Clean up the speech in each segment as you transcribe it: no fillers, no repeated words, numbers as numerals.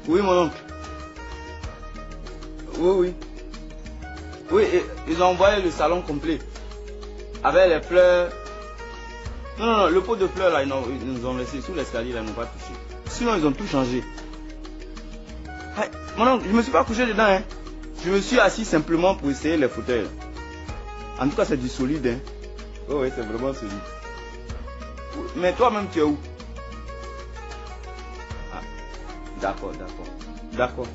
Oui, mon oncle. Oui. Oui, ils ont envoyé le salon complet. Avec les fleurs. Non, le pot de fleurs là, ils nous ont laissé sous l'escalier là, ils n'ont pas touché. Sinon, ils ont tout changé. Hey, mon oncle, je ne me suis pas couché dedans, hein. Je me suis assis simplement pour essayer les fauteuils. En tout cas, c'est du solide, hein. Oh oui, c'est vraiment solide. Mais toi-même, tu es où? Ah, d'accord.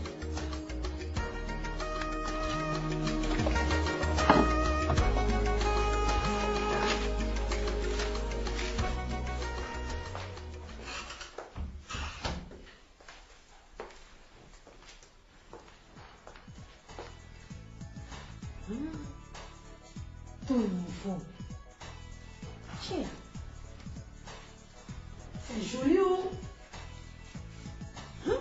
Tout nouveau. Tiens. C'est joli, oh. Hein?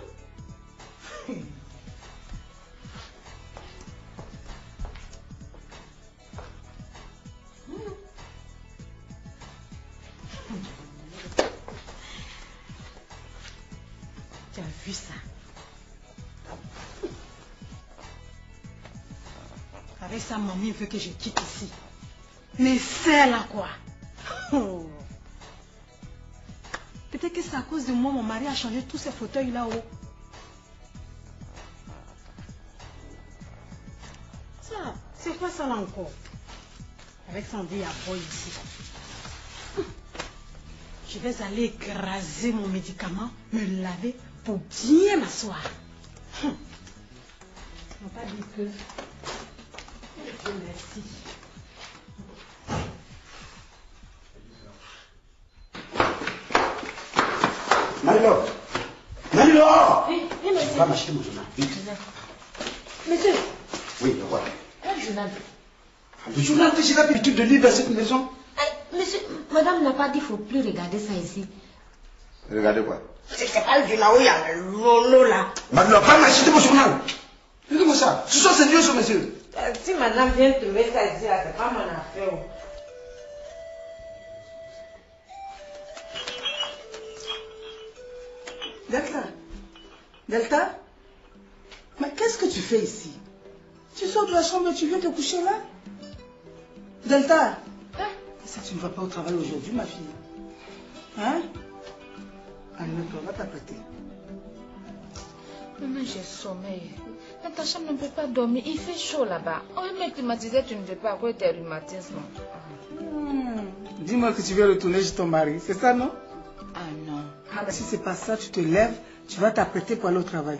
Tu as vu ça? Avec ça, mamie veut que je quitte ici. Mais c'est là quoi? Oh. Peut-être que c'est à cause de moi, mon mari a changé tous ces fauteuils là-haut. Ça, c'est quoi ça là encore? Avec ça, on dit à boy ici. Je vais aller écraser mon médicament, me laver pour bien m'asseoir. On n'a pas dit que... Dieu merci. Marie-Laure! Marie-Laure! Oui, monsieur. Va m'acheter mon journal. Vite. Monsieur. Oui, le voilà. Quel journal? Le journal que j'ai l'habitude de lire dans cette maison. Monsieur, madame n'a pas dit qu'il ne faut plus regarder ça ici. Regardez quoi? C'est pas le journal où il y a le lolo là. Marie-Laure, va m'acheter mon journal. Regardez-moi ça. Ce sont sérieux, ce monsieur. Si madame vient trouver ça ici, là, c'est pas mon affaire. Delta? Mais qu'est-ce que tu fais ici? Tu sors de la chambre et tu viens te coucher là? Delta? Ça, tu ne vas pas au travail aujourd'hui, ma fille? Hein? Allez, toi, va t'apprêter. Maman, j'ai sommeil. Natacha ne peut pas dormir. Il fait chaud là-bas. On me climatisait, tu ne veux pas à cause des rhumatismes. Dis-moi que tu veux retourner chez ton mari, c'est ça, non? Ah non. Ah, si c'est pas ça, tu te lèves, tu vas t'apprêter pour aller au travail.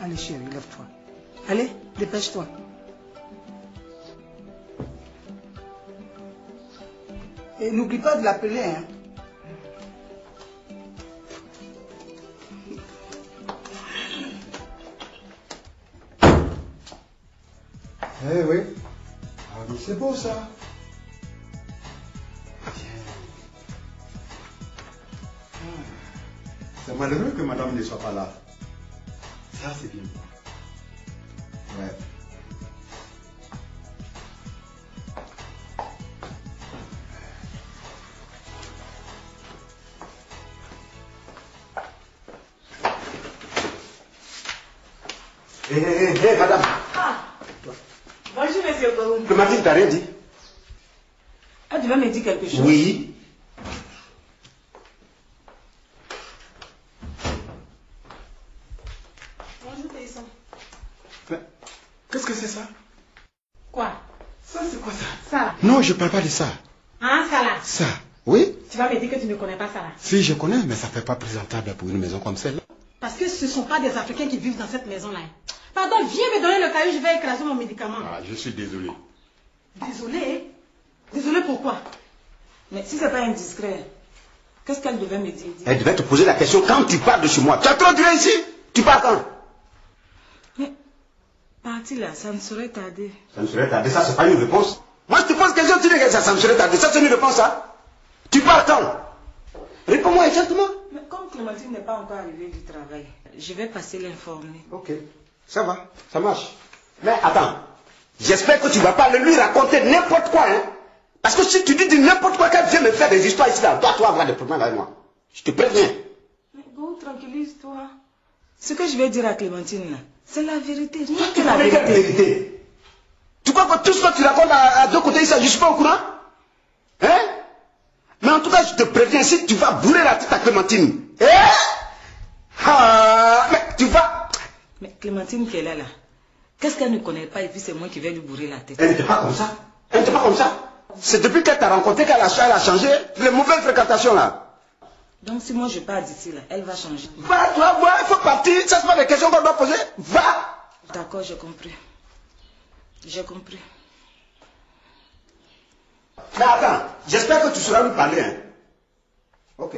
Allez, chérie, lève-toi. Allez, dépêche-toi. Et n'oublie pas de l'appeler, hein. Eh oui. Ah, mais c'est beau ça. C'est malheureux que madame ne soit pas là. Ça, c'est bien. Ouais. Hé, madame. Ah. Bonjour, monsieur Gourou. Le matin, tu n'as rien dit? Ah, tu vas me dire quelque chose? Oui. Bonjour, Télisson. Qu'est-ce que c'est ça? Quoi? Ça, c'est quoi ça? Ça. Non, je ne parle pas de ça. Hein, ça là? Ça, oui? Tu vas me dire que tu ne connais pas ça là? Si, je connais, mais ça ne fait pas présentable pour une maison comme celle-là. Parce que ce ne sont pas des Africains qui vivent dans cette maison-là. Pardon, viens me donner le cahier, je vais écraser mon médicament. Ah, je suis désolé. Désolé? Désolé pourquoi? Mais si c'est pas indiscret, qu'est-ce qu'elle devait me dire? Elle devait te poser la question quand tu pars de chez moi. Tu as trop duré ici? Tu pars quand? Mais, parti là, ça ne saurait tarder. Ça ne serait tardé, ça c'est pas une réponse. Moi je te pose question, tu dis que ça me serait tardé. Ça c'est une réponse, ça? Tu pars quand? Réponds-moi exactement. Mais comme Clémentine n'est pas encore arrivée du travail, je vais passer l'informer. Ok, ça va, ça marche. Mais attends, j'espère que tu ne vas pas lui raconter n'importe quoi, hein. Parce que si tu dis n'importe quoi qu'elle vient me faire des histoires ici, là, toi, tu vas avoir des problèmes avec moi. Je te préviens. Mais go, tranquillise-toi. Ce que je vais dire à Clémentine, là, c'est la vérité. Toi, tu la vérité. Tu crois que tout ce que tu racontes à deux côtés, ça, je ne suis pas au courant? Hein? Mais en tout cas, je te préviens, si tu vas bourrer la tête à Clémentine, mais tu vas... Mais Clémentine qui est là, qu'est-ce qu'elle ne connaît pas et puis c'est moi qui vais lui bourrer la tête? Elle n'était pas comme ça. Elle n'était pas comme ça. C'est depuis qu'elle t'a rencontré qu'elle a changé les mauvaises fréquentations là. Donc si moi je pars d'ici là, elle va changer. Va, toi, il faut partir. Ça, c'est pas des questions qu'on doit poser. Va. D'accord, j'ai compris. J'ai compris. Mais attends, j'espère que tu sauras lui parler. Hein. Ok.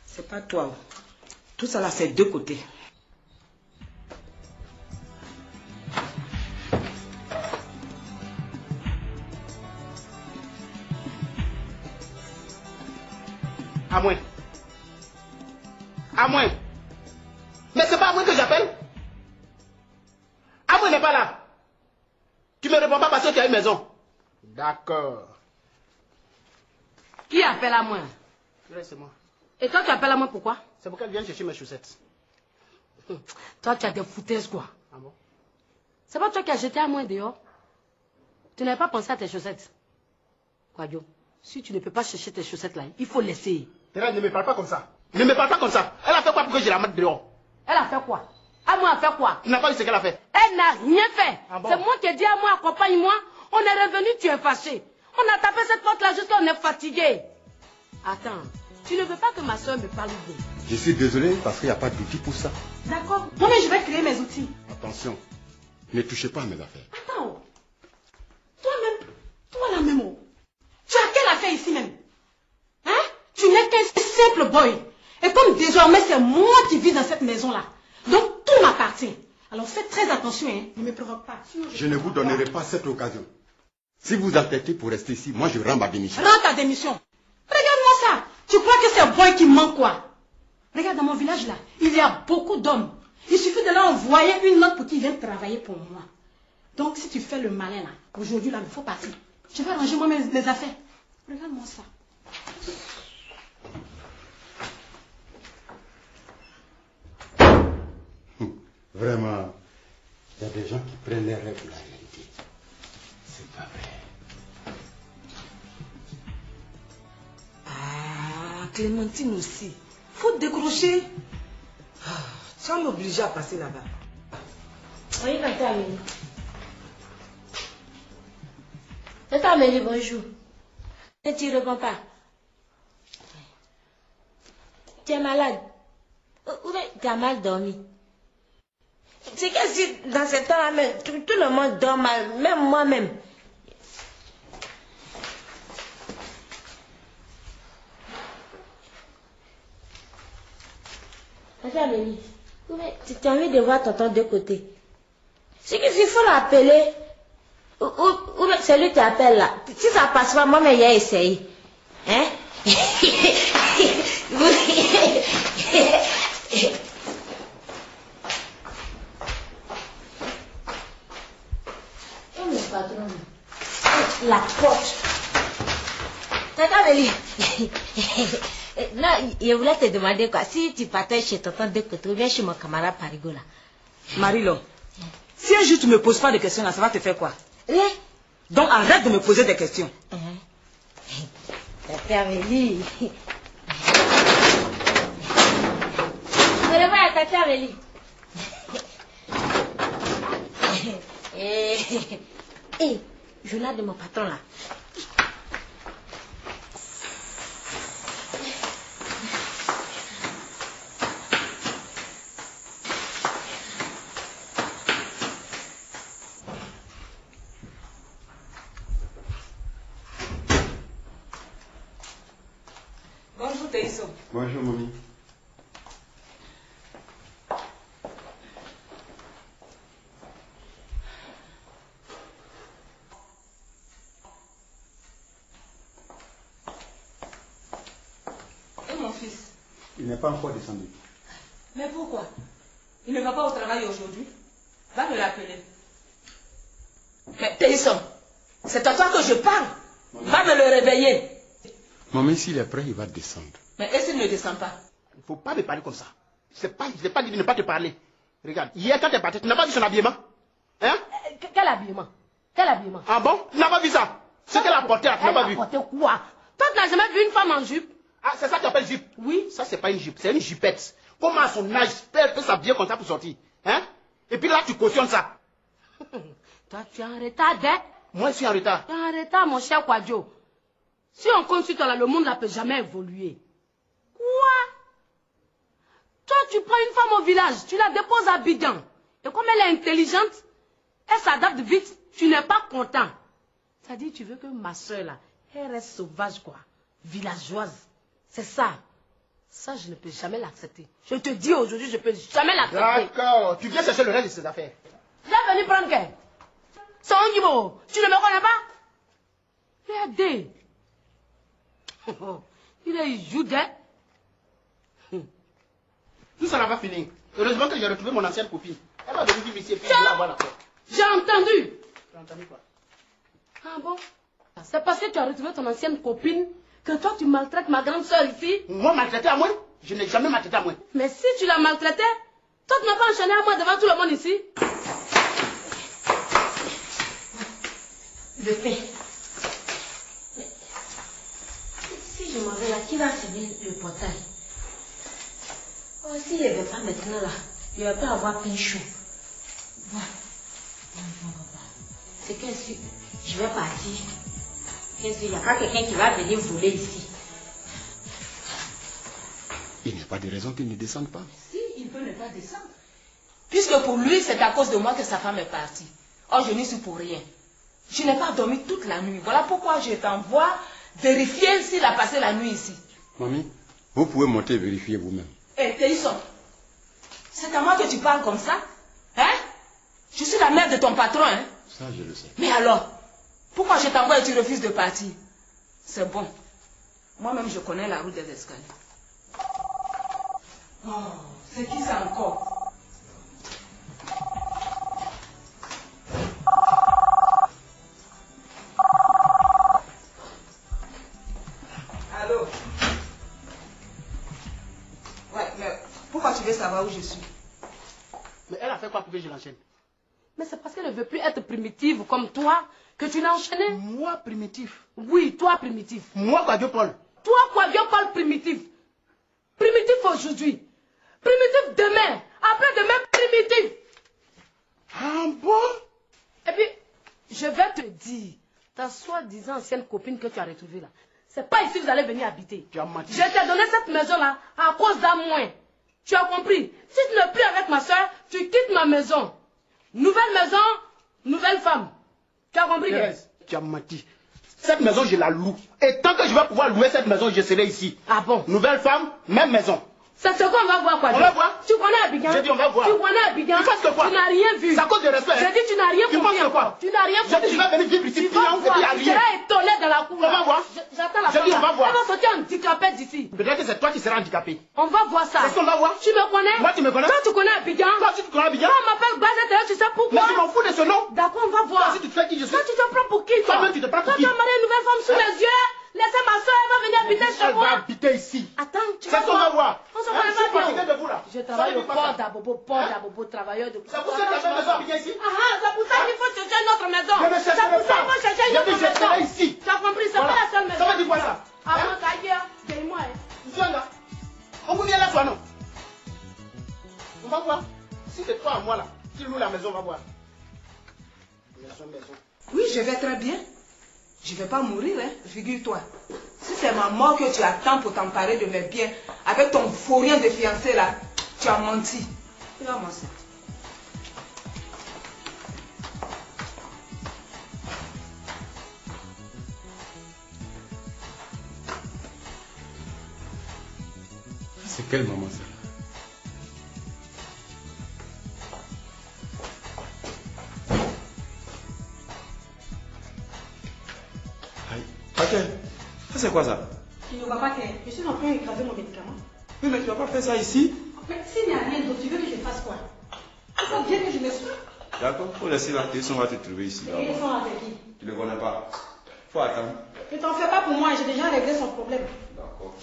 C'est pas toi. Tout ça là, c'est deux côtés. À moins. À moins. Mais c'est pas à moins que j'appelle. À moins n'est pas là. Tu me réponds pas parce que tu as une maison. D'accord. Qui appelle à moi? C'est moi. Et toi, tu appelles à moi pourquoi? C'est pour qu'elle vienne chercher mes chaussettes. Toi, tu as des foutaises quoi? Ah bon? C'est pas toi qui as jeté à moi dehors? Tu n'avais pas pensé à tes chaussettes? Quadio, si tu ne peux pas chercher tes chaussettes là, il faut laisser. Thérèse, ne me parle pas comme ça. Ne me parle pas comme ça. Elle a fait quoi pour que je la mette dehors? Elle a fait quoi? À moi a fait quoi? Tu n'as pas vu ce qu'elle a fait? Elle n'a rien fait. Ah bon? C'est moi qui ai dit à moi, accompagne-moi. On est revenu, tu es fâché. On a tapé cette porte là jusqu'à on est fatigué. Attends, tu ne veux pas que ma soeur me parle bien? Je suis désolé parce qu'il n'y a pas d'outils pour ça. D'accord. Moi-même, je vais créer mes outils. Attention, ne touchez pas à mes affaires. Attends. Toi-même, toi là-même, oh. Tu as quelle affaire ici même? Hein? Tu n'es qu'un simple boy. Et comme désormais c'est moi qui vis dans cette maison-là, donc tout m'appartient. Alors faites très attention, hein. Ne me provoque pas. Je ne vous donnerai pas cette occasion. Si vous entêtez pour rester ici, moi je rends ma démission. Rends ta démission. Regarde-moi ça. Tu crois que c'est boy qui manque quoi? Regarde, dans mon village là, il y a beaucoup d'hommes. Il suffit de leur envoyer une note pour qu'ils viennent travailler pour moi. Donc si tu fais le malin là, aujourd'hui là, il faut partir. Je vais ranger moi mes affaires. Regarde-moi ça. Vraiment, il y a des gens qui prennent les rêves pour la réalité. C'est pas vrai. Ah, Clémentine aussi. Faut décrocher. Tu vas m'obliger à passer là-bas. Oui, tante Amélie. Tante Amélie, bonjour. Et tu ne réponds pas. Tu es malade. Ou bien tu as mal dormi. C'est que si dans ce temps-là, tout le monde dort mal, même moi-même. Tante Amélie, tu as envie de voir tonton de côté. C'est que s'il faut l'appeler, ou c'est lui qui appelle là. Si ça passe pas, moi, mais j'ai essayé. Hein? Oh, mon patron. La porte. Tante Amélie. Non, je voulais te demander quoi. Si tu partais chez tonton de côté, ou bien chez mon camarade Parigo là. Marilo, si un jour tu me poses pas de questions là, ça va te faire quoi? Rien. Donc arrête de me poser des questions. Tante Amélie. Au revoir, Tante Amélie. Journal de mon patron là. Bonjour Théiso. Bonjour, mamie. Et mon fils? Il n'est pas encore descendu. Mais pourquoi? Il ne va pas au travail aujourd'hui? Va me l'appeler. Théison, c'est à toi que je parle. Va me le réveiller. Maman, s'il est prêt, il va descendre. Mais est-ce qu'il ne descend pas? Il ne faut pas me parler comme ça. Je n'ai pas dit de ne pas te parler. Regarde, hier quand tu es parti, tu n'as pas vu son habillement? Hein? Quel habillement? Quel habillement? Ah bon? Tu n'as pas vu ça? Ce qu'elle a porté là, tu n'as pas vu? Elle a porté quoi? Toi, tu n'as jamais vu une femme en jupe? Ah, c'est ça que tu appelles jupe? Oui. Ça, c'est pas une jupe, c'est une jupette. Comment à son âge, elle peut s'habiller comme ça pour sortir? Hein? Et puis là, tu cautionnes ça. Toi, tu es en retard, hein? Moi, je suis en retard. Tu es en retard, mon cher Kwadjo. Si on compte sur toi, là, le monde ne peut jamais évoluer. Quoi? Toi, tu prends une femme au village, tu la déposes à Abidjan. Et comme elle est intelligente, elle s'adapte vite, tu n'es pas content. C'est-à-dire, tu veux que ma soeur, là, elle reste sauvage, quoi. Villageoise. C'est ça. Ça, je ne peux jamais l'accepter. Je te dis aujourd'hui, je ne peux jamais l'accepter. D'accord. Tu viens chercher le reste de ses affaires. Viens venir prendre qu'elle. C'est un niveau. Tu ne me connais pas? Regardez. Il est judet. Tout ça n'a pas fini. Heureusement que j'ai retrouvé mon ancienne copine. Elle va venir vivre ici et puis elle va avoir la paix. J'ai entendu. Tu as entendu quoi? Ah bon? C'est parce que tu as retrouvé ton ancienne copine que toi tu maltraites ma grande soeur ici? Moi, maltraité à moi? Je n'ai jamais maltraité à moi. Mais si tu l'as maltraité, toi tu n'as pas enchaîné à moi devant tout le monde ici? Le pain. Si je m'en vais là, qui va fermer le portail? Oh, si je ne vais pas maintenant là, je ne vais pas avoir pain chaud. Bon. C'est que si je vais partir, il n'y a pas quelqu'un qui va venir voler ici. Il n'y a pas de raison qu'il ne descende pas. Si, il peut ne pas descendre. Puisque pour lui, c'est à cause de moi que sa femme est partie. Oh, je n'y suis pour rien. Je n'ai pas dormi toute la nuit. Voilà pourquoi je t'envoie vérifier s'il a passé la nuit ici. Mamie, vous pouvez monter et vérifier vous-même. Eh, Théison, c'est à moi que tu parles comme ça? Hein? Je suis la mère de ton patron, hein? Ça, je le sais. Mais alors, pourquoi je t'envoie et tu refuses de partir? C'est bon. Moi-même, je connais la route des escaliers. Oh, c'est qui ça encore? Allô? Ouais, mais pourquoi tu veux savoir où je suis? Mais elle a fait quoi pour que je l'enchaîne? Mais c'est parce qu'elle ne veut plus être primitive comme toi que tu l'as enchaînée. Moi, primitif. Oui, toi primitif. Moi, Kwadjo Paul. Toi, Kwadjo Paul primitif. Primitif aujourd'hui. Primitif demain. Après-demain, primitif. Ah bon? Et puis, je vais te dire, ta soi-disant ancienne copine que tu as retrouvée là, c'est pas ici que vous allez venir habiter. Tu as menti. Je t'ai donné cette maison-là à cause d'un moins. Tu as compris? Si tu n'es plus avec ma soeur, tu quittes ma maison. Nouvelle maison, nouvelle femme. Tu as compris? Thérèse, tu as menti. Cette maison, je la loue. Et tant que je vais pouvoir louer cette maison, je serai ici. Ah bon? Nouvelle femme, même maison. C'est ce qu'on va voir, quoi. On va voir. Tu connais Abidjan? J'ai dit on va voir. Tu connais Abidjan? Tu fasses que quoi? Tu n'as rien vu. C'est à cause de respect. J'ai dit tu n'as rien Tu compris. penses que quoi? Tu n'as rien J'ai compris. dit je vais venir vivre ici, Tu puis vas on fait voir. rien. Tu seras étonné dans la cour. On va voir. J'attends la J'ai femme. dit, on va voir. Elle va sortir handicapée d'ici. Peut-être que c'est toi qui seras handicapé. On va voir ça. Est-ce qu'on va voir? Tu me connais? Moi, tu me connais? Toi, tu connais Abidjan? Toi, tu te connais bien? Toi, on m'appelle Bazette, tu sais Mais pourquoi? je m'en fous de ce nom. D'accord, on va voir. Toi, si tu te fais qui je suis. Toi, tu te prends pour qui, toi? Toi-même, tu te prends pour Toi, qui? tu as marié une nouvelle femme sous Hein? mes yeux. Laissez ma soeur, elle va venir habiter chez Elle moi. va habiter ici. Attends, tu C'est vas ce qu'on va voir. On se Hein, connaît je suis pas fatigué bien. de vous là. Je travaille Ça au veut dire port quoi, ça? d'Abobo, travailleur de... C'est pour ça que tu as fait maison habillée ici? Ah, c'est pour ça qu'il faut chercher une autre maison. Je ne chercherai C'est pour ça pas. qu'il faut chercher une Je autre dis, je serai maison. ici. Tu as compris, c'est Voilà. pas la seule maison. Ça veut dire quoi, ça? Ah, Hein? mon tailleur, dis-moi. Viens là. On vous vient là, toi, non? On va voir. Si c'est toi à moi là, qui loue la maison, on va voir. Maison. Oui, je vais très bien. Je ne vais pas mourir, hein, figure-toi. Si c'est ma mort que tu attends pour t'emparer de mes biens, avec ton vaurien de fiancé là, tu as menti. Regarde-moi ça. C'est quelle maman ça? Ok. Ça c'est quoi ça? Tu ne vois pas que je suis en train d'écraser mon médicament. Oui, mais tu vas pas faire ça ici? Mais s'il n'y a rien d'autre, tu veux que je fasse quoi? Il faut bien que je me sois. D'accord, faut laisser la télé, on va te trouver ici. Et ils sont avec qui? Tu ne le connais pas. Faut attendre. Ne t'en fais pas pour moi, j'ai déjà réglé son problème. D'accord.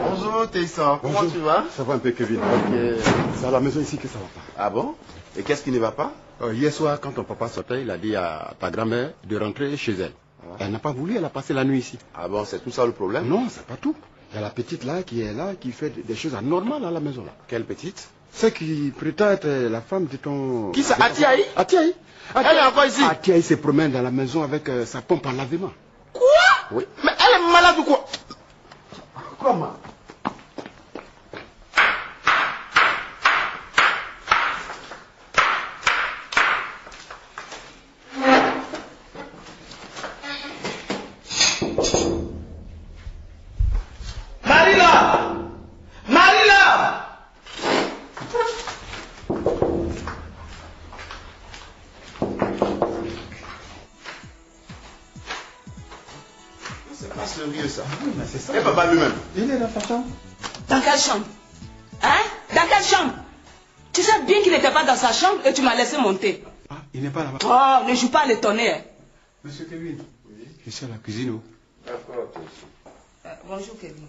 Bonjour Tessa, comment tu vas? Ça va un peu, Kevin. Ok. C'est à la maison ici que ça va pas. Ah bon? Et qu'est-ce qui ne va pas? Hier soir, quand ton papa sortait, il a dit à ta grand-mère de rentrer chez elle. Elle n'a pas voulu, elle a passé la nuit ici. Ah bon, c'est tout ça le problème? Non, c'est pas tout. Il y a la petite là, qui fait des choses anormales à la maison là. Quelle petite? Celle qui prétend être la femme de ton... Qui c'est? Atiaï? Atiaï. Elle est encore ici? Atiaï se promène dans la maison avec sa pompe à lavement. Quoi? Oui. Mais elle est malade ou quoi? Comment? Et papa lui-même? Il est dans sa chambre. Dans quelle chambre? Hein? Dans quelle chambre? Tu sais bien qu'il n'était pas dans sa chambre et tu m'as laissé monter. Ah, il n'est pas là-bas. Oh, ne joue pas à l'étonner. Hein. Monsieur Kevin. Oui. Je suis à la cuisine. D'accord. Bonjour Kevin.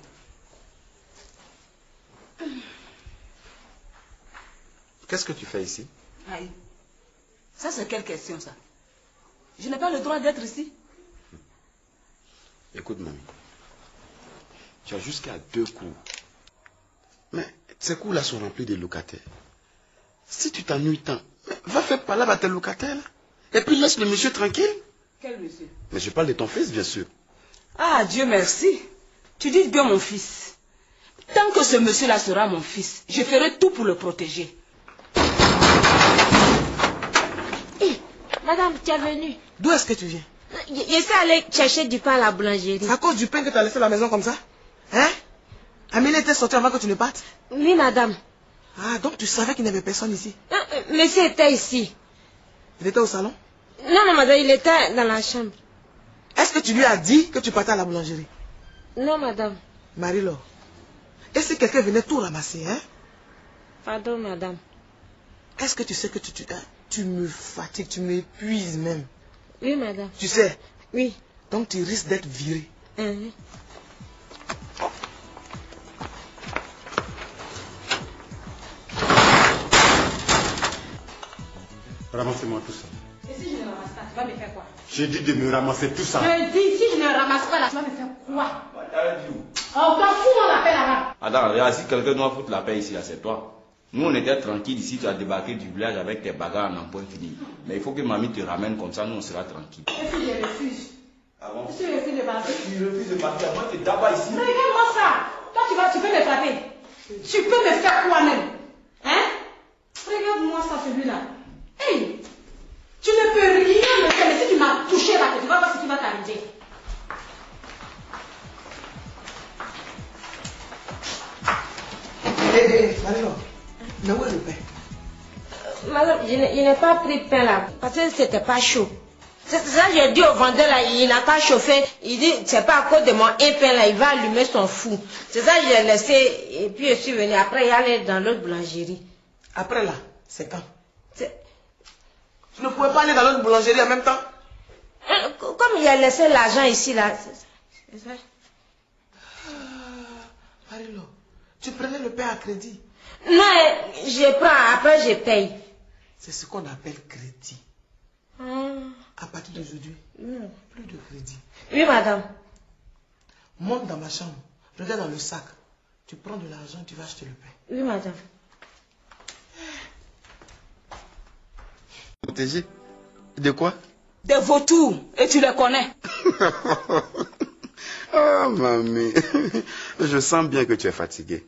Qu'est-ce que tu fais ici? Aïe. Ça c'est quelle question ça? Je n'ai pas le droit d'être ici. Écoute, mamie. Tu as jusqu'à 2 coups. Mais ces coups-là sont remplis de locataires. Si tu t'ennuies tant, va faire parler à tes locataires. Et puis laisse le monsieur tranquille. Quel monsieur? Mais je parle de ton fils, bien sûr. Ah, Dieu merci. Tu dis bien mon fils. Tant que ce monsieur-là sera mon fils, je ferai tout pour le protéger. Hé, madame, tu es venue. D'où est-ce que tu viens? Je suis allée chercher du pain à la boulangerie. C'est à cause du pain que tu as laissé la maison comme ça? Hein? Amélie était sortie avant que tu ne partes? Oui, madame. Ah, donc tu savais qu'il n'y avait personne ici? Monsieur était ici. Il était au salon? Non, madame, il était dans la chambre. Est-ce que tu lui as dit que tu partais à la boulangerie? Non, madame. Marie-Laure, et si quelqu'un venait tout ramasser, hein? Pardon, madame. Est-ce que tu sais que tu me fatigues, tu m'épuises même? Oui, madame. Tu sais? Oui. Donc tu risques d'être viré. Ramassez-moi tout ça. Et si je ne ramasse pas, tu vas me faire quoi? J'ai dit de me ramasser tout ça. Je dis, si je ne ramasse pas là, tu vas me faire quoi? On t'en fout, on l'appelle là-bas. Attends, regarde, si quelqu'un doit foutre la paix ici, là, c'est toi. Nous, on était tranquille ici, tu as débarqué du village avec tes bagarres en point fini. Mais il faut que mamie te ramène comme ça, nous, on sera tranquille. Et si je refuse? Ah bon? Si je refuse de partir? Tu refuses de partir, moi, tu es d'abord ici. Regarde-moi ça. Toi, tu peux me frapper. Tu peux me faire quoi même? Hein? Regarde-moi ça, celui-là. Hey! Tu ne peux rien me faire, mais si tu m'as touché là, tu vas voir ce qui va t'arriver. Hé, Marie-Laure, mais où est le pain? Madame, je n'ai pas pris pain là, parce que c'était pas chaud. C'est ça que j'ai dit au vendeur là, il n'a pas chauffé. Il dit, c'est pas à cause de mon pain là, il va allumer son fou. C'est ça que j'ai laissé, et puis je suis venue. Après, il allait dans l'autre boulangerie. Après là, c'est quand? Tu ne pouvais pas aller dans l'autre boulangerie en même temps? Comme il a laissé l'argent ici là. C'est ça. Marie-Laure, tu prenais le pain à crédit? Non, je prends, après je paye. C'est ce qu'on appelle crédit. À partir d'aujourd'hui, plus de crédit. Oui, madame. Monte dans ma chambre, regarde dans le sac. Tu prends de l'argent, tu vas acheter le pain. Oui, madame. Protégé? De quoi? Des vautours, et tu les connais. Ah, mamie. Je sens bien que tu es fatiguée.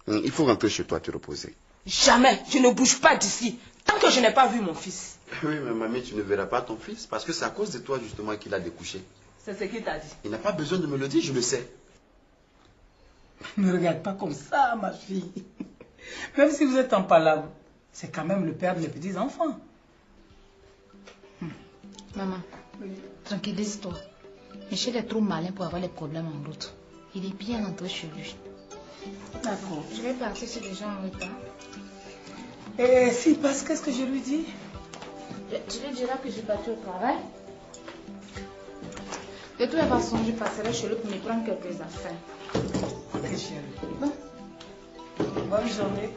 Il faut rentrer chez toi te reposer. Jamais, je ne bouge pas d'ici, tant que je n'ai pas vu mon fils. Oui, mais mamie, tu ne verras pas ton fils, parce que c'est à cause de toi justement qu'il a découché. C'est ce qu'il t'a dit. Il n'a pas besoin de me le dire, je le sais. Ne regarde pas comme ça, ma fille. Même si vous êtes en palabre, c'est quand même le père de mes petits-enfants. Maman, tranquillise-toi. Michel est trop malin pour avoir des problèmes en route. Il est bien entré chez lui. D'accord. Je vais partir si les gens en retard. Et s'il passe, qu'est-ce que je lui dis? Tu lui diras que je suis partie au travail. De toute façon, je passerai chez lui pour me prendre quelques affaires. Ok, chérie. Bon. Bonne journée.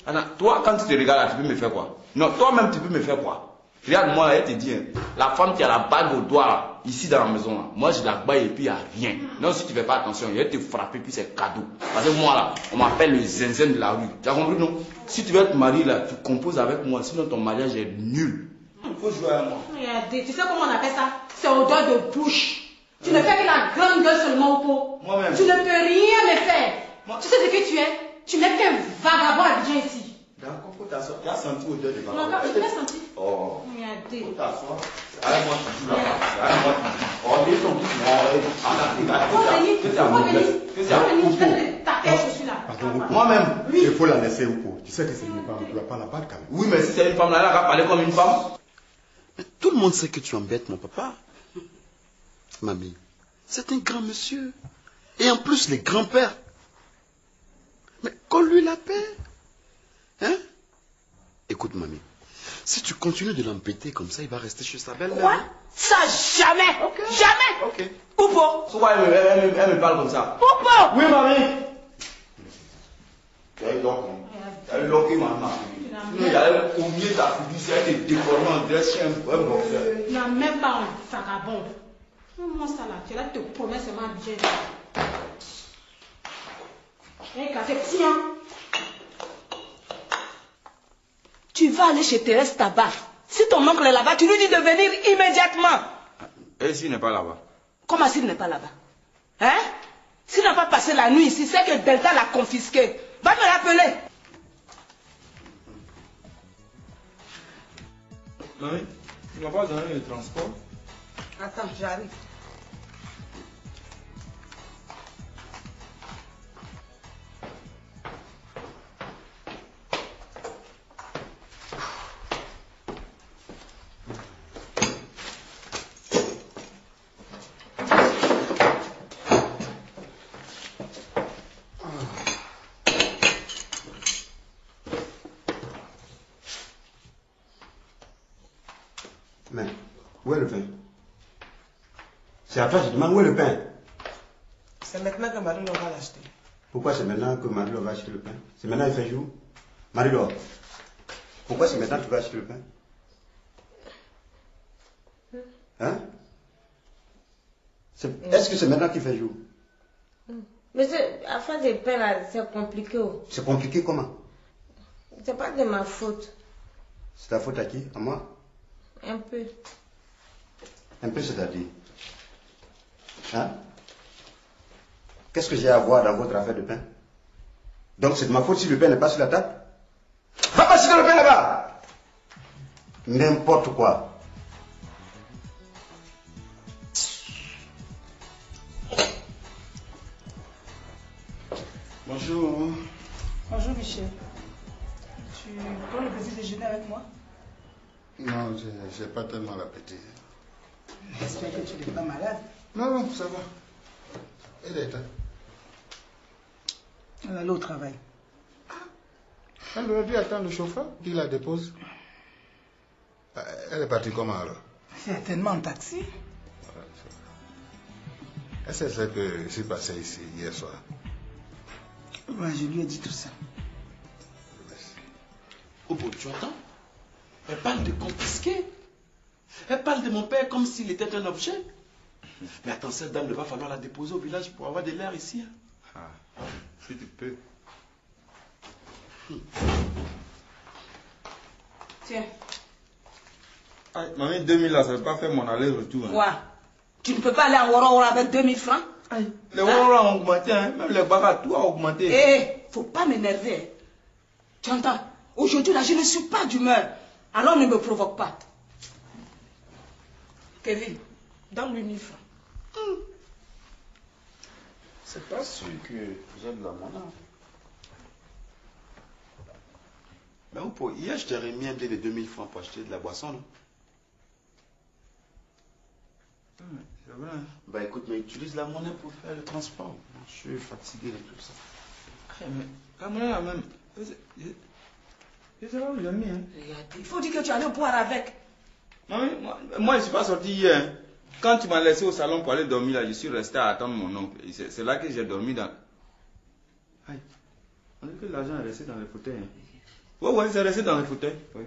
Anna, toi, quand tu te regardes là, tu peux me faire quoi? Non, toi-même, tu peux me faire quoi? Regarde-moi, elle te dit, hein, la femme qui a la bague au doigt, là, ici dans la maison, là, moi je la baille et puis il n'y a rien. Non, si tu ne fais pas attention, elle te frapper puis c'est cadeau. Parce que moi, là, on m'appelle le zinzin de la rue. Tu as compris, non? Si tu veux te marier, là, tu composes avec moi, sinon ton mariage est nul. Il faut jouer avec moi. Regardez, tu sais comment on appelle ça? C'est odeur de bouche. Tu ne fais que la grande gueule seulement au pot. Moi-même. Tu ne peux rien me faire. Tu sais ce que tu es? Tu n'es qu'un vagabond habillé ici. D'accord, faut t'asseoir. Tu as senti odeur de vagabond? Non, je l'ai senti. Oh. Regardez. Faut t'asseoir. Arrête-moi tout là. Arrête-moi tout. Oh, les gens qui moi-même. Il faut la laisser au pot. Tu sais que c'est une femme, tu ne vas pas la battre quand même. Oui, mais si c'est une femme là, elle va parler comme une femme. Mais tout le monde sait que tu embêtes mon papa. Mamie, c'est un grand monsieur. Et en plus, les grands-pères. Mais qu'on lui la paix. Hein? Écoute, mamie. Si tu continues de l'embêter comme ça, il va rester chez sa belle-mère. Quoi? Ça jamais! Okay. Jamais! Ok. Poupo! Pourquoi elle me parle comme ça? Poupo! Oui, mamie! Elle est donc. Elle est loquée, maman. Sinon, il y a oublié ta fiducie, elle te déforme en dresse chez un boxeur. Il n'y a même pas un vagabond. Comment ça là? Tu là, te promets seulement bien. Hé, cassé, tiens! Tu vas aller chez Thérèse Tabac. Si ton oncle est là-bas, tu lui dis de venir immédiatement. Et s'il n'est pas là-bas? Comment s'il n'est pas là-bas? Hein? S'il n'a pas passé la nuit ici, c'est que Delta l'a confisqué. Va me rappeler. Mamie, tu ne m'as pas donné le transport? Attends, j'arrive. Mais, où est le pain? C'est à toi, je demande où est le pain? C'est maintenant que Marie-Laure va l'acheter. Pourquoi c'est maintenant que Marie-Laure va acheter le pain? C'est maintenant il fait jour? Marie-Laure, pourquoi c'est maintenant que tu vas acheter le pain? Hein? Est-ce que c'est maintenant qu'il fait jour? Mais afin de pain là, c'est compliqué. C'est compliqué comment? C'est pas de ma faute. C'est ta faute à qui? À moi? Un peu. Un peu, c'est-à-dire? Hein? Qu'est-ce que j'ai à voir dans votre affaire de pain? Donc c'est de ma faute si le pain n'est pas sur la table? Va pas sur le pain là-bas! N'importe quoi. Bonjour. Bonjour Michel. Tu prends le petit déjeuner avec moi? Non, je n'ai pas tellement l'appétit. J'espère que tu n'es pas malade. Non, non, ça va. Elle est là. Elle est allée au travail. Elle aurait dû attendre le chauffeur qui la dépose. Elle est partie comment alors? Certainement en taxi. Est-ce qu'elle sait que je suis passé ici hier soir? Ouais, je lui ai dit tout ça. Oh bon, tu entends? Elle parle de confisquer. Elle parle de mon père comme s'il était un objet. Mais attends, cette dame, il va falloir la déposer au village pour avoir de l'air ici. Ah, si tu peux. Tiens. Ah, mamie, 2000 là, ça ne va pas faire mon aller-retour. Hein. Quoi? Tu ne peux pas aller en Wara avec 2000 francs? Les Wara ont augmenté, hein. Même les Baka, tout a augmenté. Eh, faut pas m'énerver. Tu entends? Aujourd'hui, là, je ne suis pas d'humeur. Alors ne me provoque pas. Kevin, donne-lui 1000 francs. C'est pas sûr que j'ai de la monnaie. Mais hier, je t'ai remis un billet de 2000 francs pour acheter de la boisson, non? C'est vrai. Bah écoute, mais utilise la monnaie pour faire le transport. Je suis fatigué de tout ça. Mais la monnaie là même, Je sais pas où j'ai mis. Hein. Il faut dire que tu allais boire avec. Non, moi je ne suis pas sorti hier. Quand tu m'as laissé au salon pour aller dormir là, je suis resté à attendre mon oncle. C'est là que j'ai dormi dans... Aïe. On dit que l'argent est resté dans le fauteuil. Hein. Ouais, c'est resté dans le fauteuil. Oui.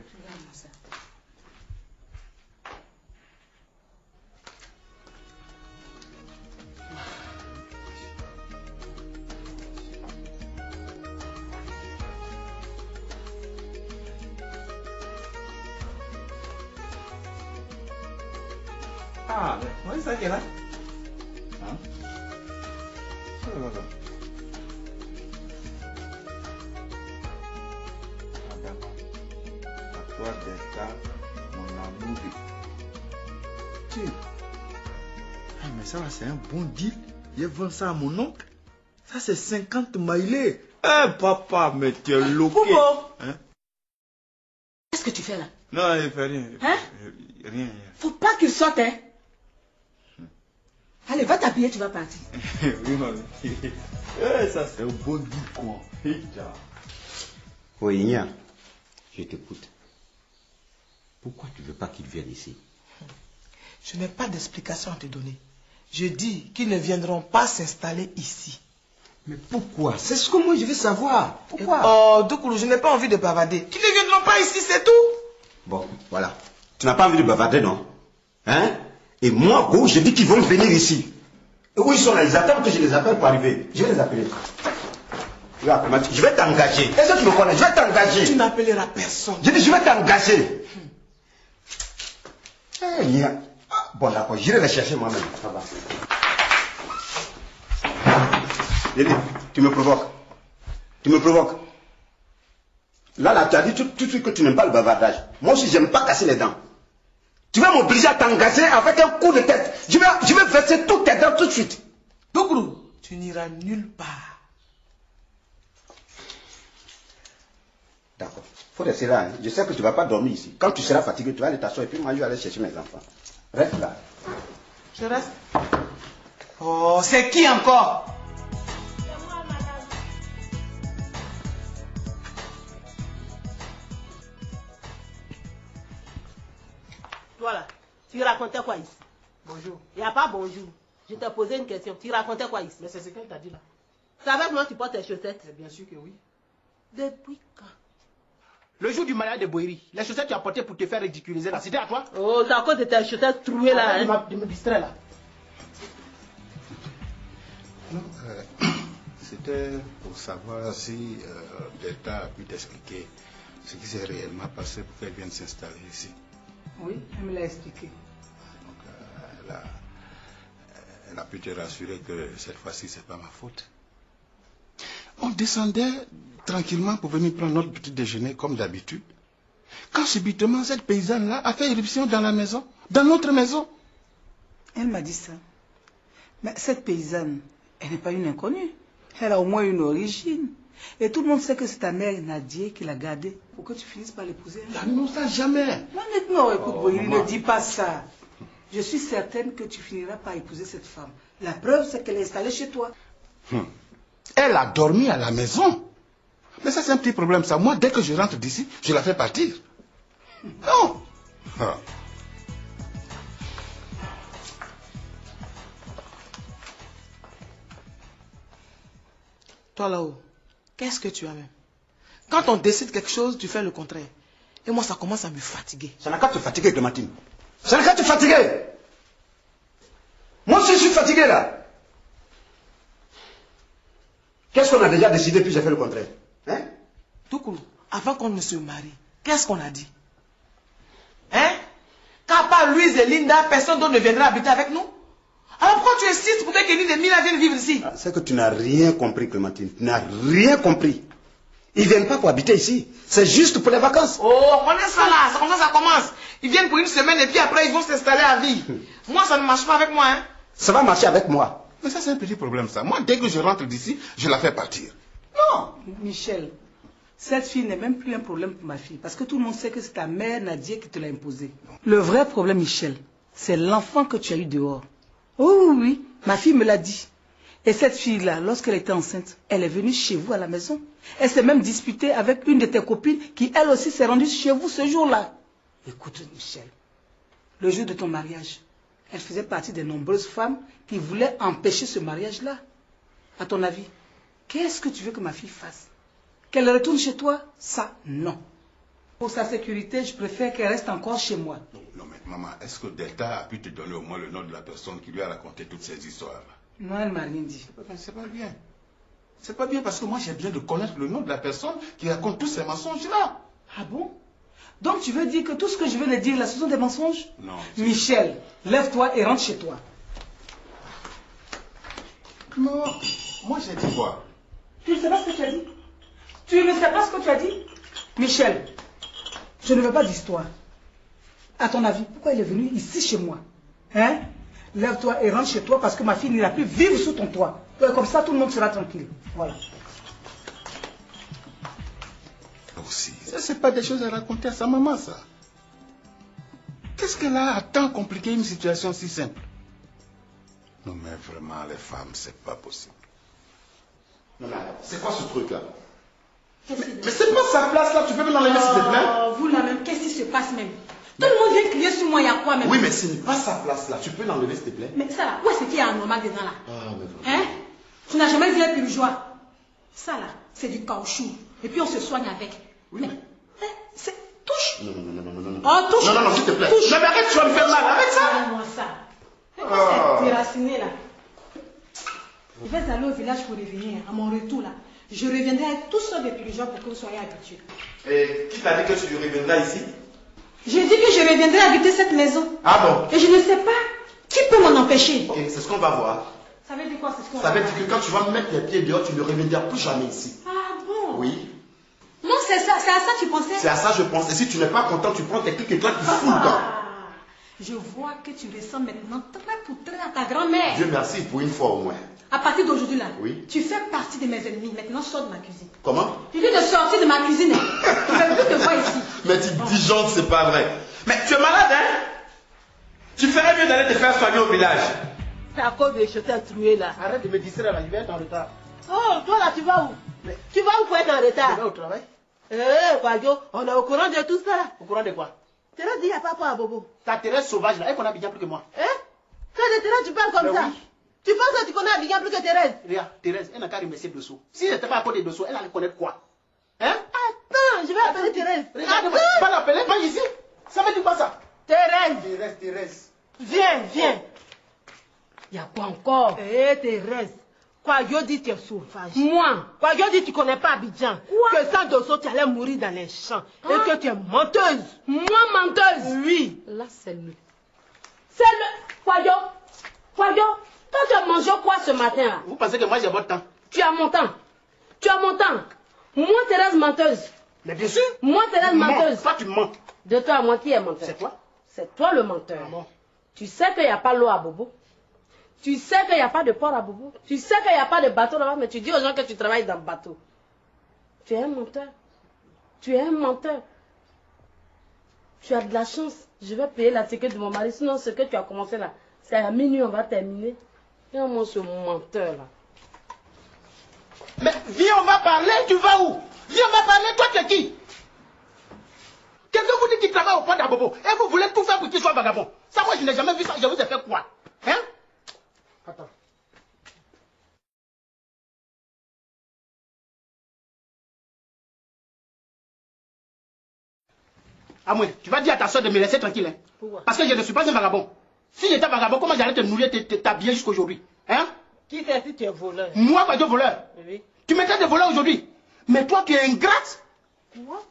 Ah, ouais, c'est ça qui est là. Hein? C'est quoi ça? Ah, d'accord. À toi, Delta, mon amour. Tiens. Ah, mais ça, c'est un bon deal. Je vends ça à mon oncle. Ça, c'est 50 mailés. Eh, papa, mais tu es loqué. Hein? Qu'est-ce que tu fais là? Non, il fait rien. Hein? Rien. Faut pas qu'il sorte, hein? Allez, va t'habiller, tu vas partir. Oui, maman. Ça, c'est un bon deal, quoi. Oui, Igna, je t'écoute. Pourquoi tu ne veux pas qu'ils viennent ici? Je n'ai pas d'explication à te donner. Je dis qu'ils ne viendront pas s'installer ici. Mais pourquoi? C'est ce que moi je veux savoir. Pourquoi? Oh, Doukoulou, je n'ai pas envie de bavarder. Qu'ils ne viendront pas ici, c'est tout. Bon, voilà. Tu n'as pas envie de bavarder, non? Hein? Et moi, Go, je dis qu'ils vont venir ici. Et où ils sont là? Ils attendent que je les appelle pour arriver. Je vais les appeler. Je vais t'engager. Est-ce que tu me connais? Je vais t'engager. Tu n'appelleras personne. Je dis, je vais t'engager. Bon, d'accord, j'irai les chercher moi-même. Ça va. Tu me provoques. Tu me provoques. Là, tu as dit tout de suite que tu n'aimes pas le bavardage. Moi aussi, je n'aime pas casser les dents. Tu vas m'obliger à t'engager avec un coup de tête. Je vais verser toutes tes dents tout de suite. Doukoulou, tu n'iras nulle part. D'accord. Il faut rester là. Hein. Je sais que tu ne vas pas dormir ici. Quand tu seras fatigué, tu vas aller t'asseoir et puis moi, je vais aller chercher mes enfants. Reste là. Je reste. Oh, c'est qui encore? Voilà. Tu racontais quoi ici? Bonjour. Il n'y a pas bonjour. Je t'ai posé une question. Tu racontais quoi ici? Mais c'est ce qu'elle t'a dit là. C'est avec moi que tu portes tes chaussettes? Mais bien sûr que oui. Depuis quand? Le jour du mariage de Boiri, les chaussettes que tu as portées pour te faire ridiculiser là, c'était à toi? Oh, c'est à cause de tes chaussettes trouées là. Hein? De me distraire là. Non, c'était pour savoir si Delta a pu t'expliquer ce qui s'est réellement passé pour qu'elle vienne s'installer ici. Oui, elle me l'a expliqué. Donc, elle a pu te rassurer que cette fois-ci, c'est pas ma faute. On descendait tranquillement pour venir prendre notre petit déjeuner comme d'habitude. Quand subitement, cette paysanne-là a fait éruption dans la maison, dans notre maison. Elle m'a dit ça. Mais cette paysanne, elle n'est pas une inconnue. Elle a au moins une origine. Et tout le monde sait que c'est ta mère Nadia qui l'a gardée pour que tu finisses par l'épouser. Non, ça jamais. Non, écoute, Boyri, ne dis pas ça. Je suis certaine que tu finiras par épouser cette femme. La preuve, c'est qu'elle est installée chez toi. Elle a dormi à la maison. Mais ça, c'est un petit problème, ça. Moi, dès que je rentre d'ici, je la fais partir. Non. Ah. Toi là-haut, qu'est-ce que tu as même? Quand on décide quelque chose, tu fais le contraire. Et moi, ça commence à me fatiguer. Ça n'a qu'à te fatiguer, Clémentine. Ça n'a qu'à te fatiguer. Moi aussi, je suis fatigué là. Qu'est-ce qu'on a déjà décidé puis j'ai fait le contraire? Hein? Doukoulou, avant qu'on ne se marie, qu'est-ce qu'on a dit? Hein? Qu'à part Louise et Linda, personne d'autre ne viendra habiter avec nous? Alors pourquoi tu insistes pour que Kenny et Mila viennent vivre ici? C'est que tu n'as rien compris, Clémentine. Tu n'as rien compris. Ils ne viennent pas pour habiter ici. C'est juste pour les vacances. Oh, on est ça là, c'est comme ça commence. Ils viennent pour une semaine et puis après ils vont s'installer à vie. Moi, ça ne marche pas avec moi, hein? Ça va marcher avec moi. Mais ça, c'est un petit problème, ça. Moi, dès que je rentre d'ici, je la fais partir. Non, Michel, cette fille n'est même plus un problème pour ma fille. Parce que tout le monde sait que c'est ta mère Nadia qui te l'a imposé. Le vrai problème, Michel, c'est l'enfant que tu as eu dehors. Oh oui, ma fille me l'a dit. Et cette fille-là, lorsqu'elle était enceinte, elle est venue chez vous à la maison. Elle s'est même disputée avec une de tes copines qui, elle aussi, s'est rendue chez vous ce jour-là. Écoute, Michel, le jour de ton mariage, elle faisait partie des nombreuses femmes qui voulaient empêcher ce mariage-là. À ton avis, qu'est-ce que tu veux que ma fille fasse? Qu'elle retourne chez toi? Ça, non. Pour sa sécurité, je préfère qu'elle reste encore chez moi. Non, mais maman, est-ce que Delta a pu te donner au moins le nom de la personne qui lui a raconté toutes ces histoires-là? Non, elle m'a rien dit. C'est pas bien. C'est pas bien parce que moi j'ai besoin de connaître le nom de la personne qui raconte tous ces mensonges-là. Ah bon? Donc tu veux dire que tout ce que je viens de dire là, ce sont des mensonges? Non. Michel, lève-toi et rentre chez toi. Non, moi j'ai dit quoi? Tu ne sais pas ce que tu as dit? Tu ne sais pas ce que tu as dit? Michel, je ne veux pas d'histoire. À ton avis, pourquoi elle est venue ici chez moi? Hein? Lève-toi et rentre chez toi parce que ma fille n'ira plus vivre sous ton toit. Comme ça, tout le monde sera tranquille. Voilà. Aussi, ça c'est pas des choses à raconter à sa maman, ça. Qu'est-ce qu'elle a à tant compliquer une situation si simple? Non mais vraiment, les femmes, c'est pas possible. Non mais c'est quoi ce truc-là? Mais c'est pas sa place là, tu peux me l'enlever s'il te plaît? Oh, vous là même, qu'est-ce qui se passe même? Tout le monde vient crier sur moi, il y a quoi même? Oui, mais ce n'est pas sa place là, tu peux l'enlever s'il te plaît? Mais ça là, où est-ce qu'il y a un normal dedans là? Ah, mais vraiment. Hein? Tu n'as jamais vu un purgeois? Ça là, c'est du caoutchouc. Et puis on se soigne avec. Oui, mais... c'est... Touche! Non. Oh, touche! Non, s'il te plaît. Touche. Non, mais arrête, tu vas me faire mal, arrête ça! Donne-moi ça. C'est déraciné là. Je vais aller au village pour revenir. À mon retour là, je reviendrai avec tous ceux des purgeois pour que vous soyez habitués. Et qui t'a dit que tu reviendras ici? J'ai dit que je reviendrai habiter cette maison. Ah bon? Et je ne sais pas qui peut m'en empêcher. Ok, c'est ce qu'on va voir. Ça veut dire quoi, c'est ce qu'on Ça va veut voir? dire que quand tu vas mettre les pieds dehors, tu ne reviendras plus jamais ici. Ah bon? Oui. Non, c'est ça, c'est à ça que tu pensais? C'est à ça que je pense. Et si tu n'es pas content, tu prends tes clics et claques, tu fous le temps. Je vois que tu ressembles maintenant très pour très à ta grand-mère. Dieu merci pour une fois au moins. À partir d'aujourd'hui là, oui. Tu fais partie de mes ennemis. Maintenant, sors de ma cuisine. Comment? Tu viens de sortir de ma cuisine. Je ne veux plus te voir ici. Mais tu disjonctes, c'est pas vrai. Mais tu es malade, hein? Tu ferais mieux d'aller te faire soigner au village. C'est à cause des chaussures trouées là. Arrête de me distraire là, je vais être en retard. Oh, toi là, tu vas où? Mais... Tu vas où pour être en retard? Je vais au travail. Quadio, on est au courant de tout ça là. Au courant de quoi? Thérèse dit, il n'y a pas peur à Bobo. Ta Thérèse sauvage là, elle connaît bien plus que moi. Hein? Toi de Thérèse, tu parles comme mais ça? Oui. Tu penses que tu connais Abidjan plus que Thérèse? Regarde, Thérèse, elle n'a qu'à remercier Dosso. Si elle n'était pas à côté de Dosso, elle allait connaître quoi? Hein? Attends, je vais appeler Thérèse. Regarde, pas l'appeler, pas ici. Ça veut dire quoi ça? Thérèse. Viens. Il y a quoi encore? Thérèse. Quadio dit tu es sauvage. Moi? Quadio dit tu ne connais pas Abidjan. Que sans Dosso, tu allais mourir dans les champs. Et que tu es menteuse. Moi menteuse? Oui. Là, c'est lui. C'est le... Quadio, toi tu as mangé quoi ce matin là? Vous pensez que moi j'ai votre temps? Tu as mon temps. Moi, Thérèse menteuse. Mais bien sûr. Moi, Thérèse menteuse. Toi, tu mens. De toi à moi, qui est menteur? C'est toi. C'est toi le menteur. Ah bon? Tu sais qu'il n'y a pas l'eau à Bobo. Tu sais qu'il n'y a pas de port à Bobo. Tu sais qu'il n'y a pas de bateau là-bas, mais tu dis aux gens que tu travailles dans le bateau. Tu es un menteur. Tu as de la chance. Je vais payer la ticket de mon mari. Sinon, ce que tu as commencé là, c'est à minuit, on va terminer. Et on mange ce menteur là. Mais viens, on va parler, tu vas où? Viens, on va parler, toi tu es qui? Quelqu'un vous dit qu'il travaille au port d'Abobo et vous voulez tout faire pour qu'il soit vagabond. Ça, moi, je n'ai jamais vu ça. Je vous ai fait quoi? Hein? Attends. Amoué, tu vas dire à ta soeur de me laisser tranquille. Hein? Pourquoi? Parce que je ne suis pas un vagabond. Si j'étais vagabond, comment j'allais te nourrir, t'habiller jusqu'aujourd'hui? Hein? Qui sait si tu es voleur? Moi, pas de voleur. Oui. Tu me traites de voleur aujourd'hui. Mais toi, tu es ingrate. Quoi?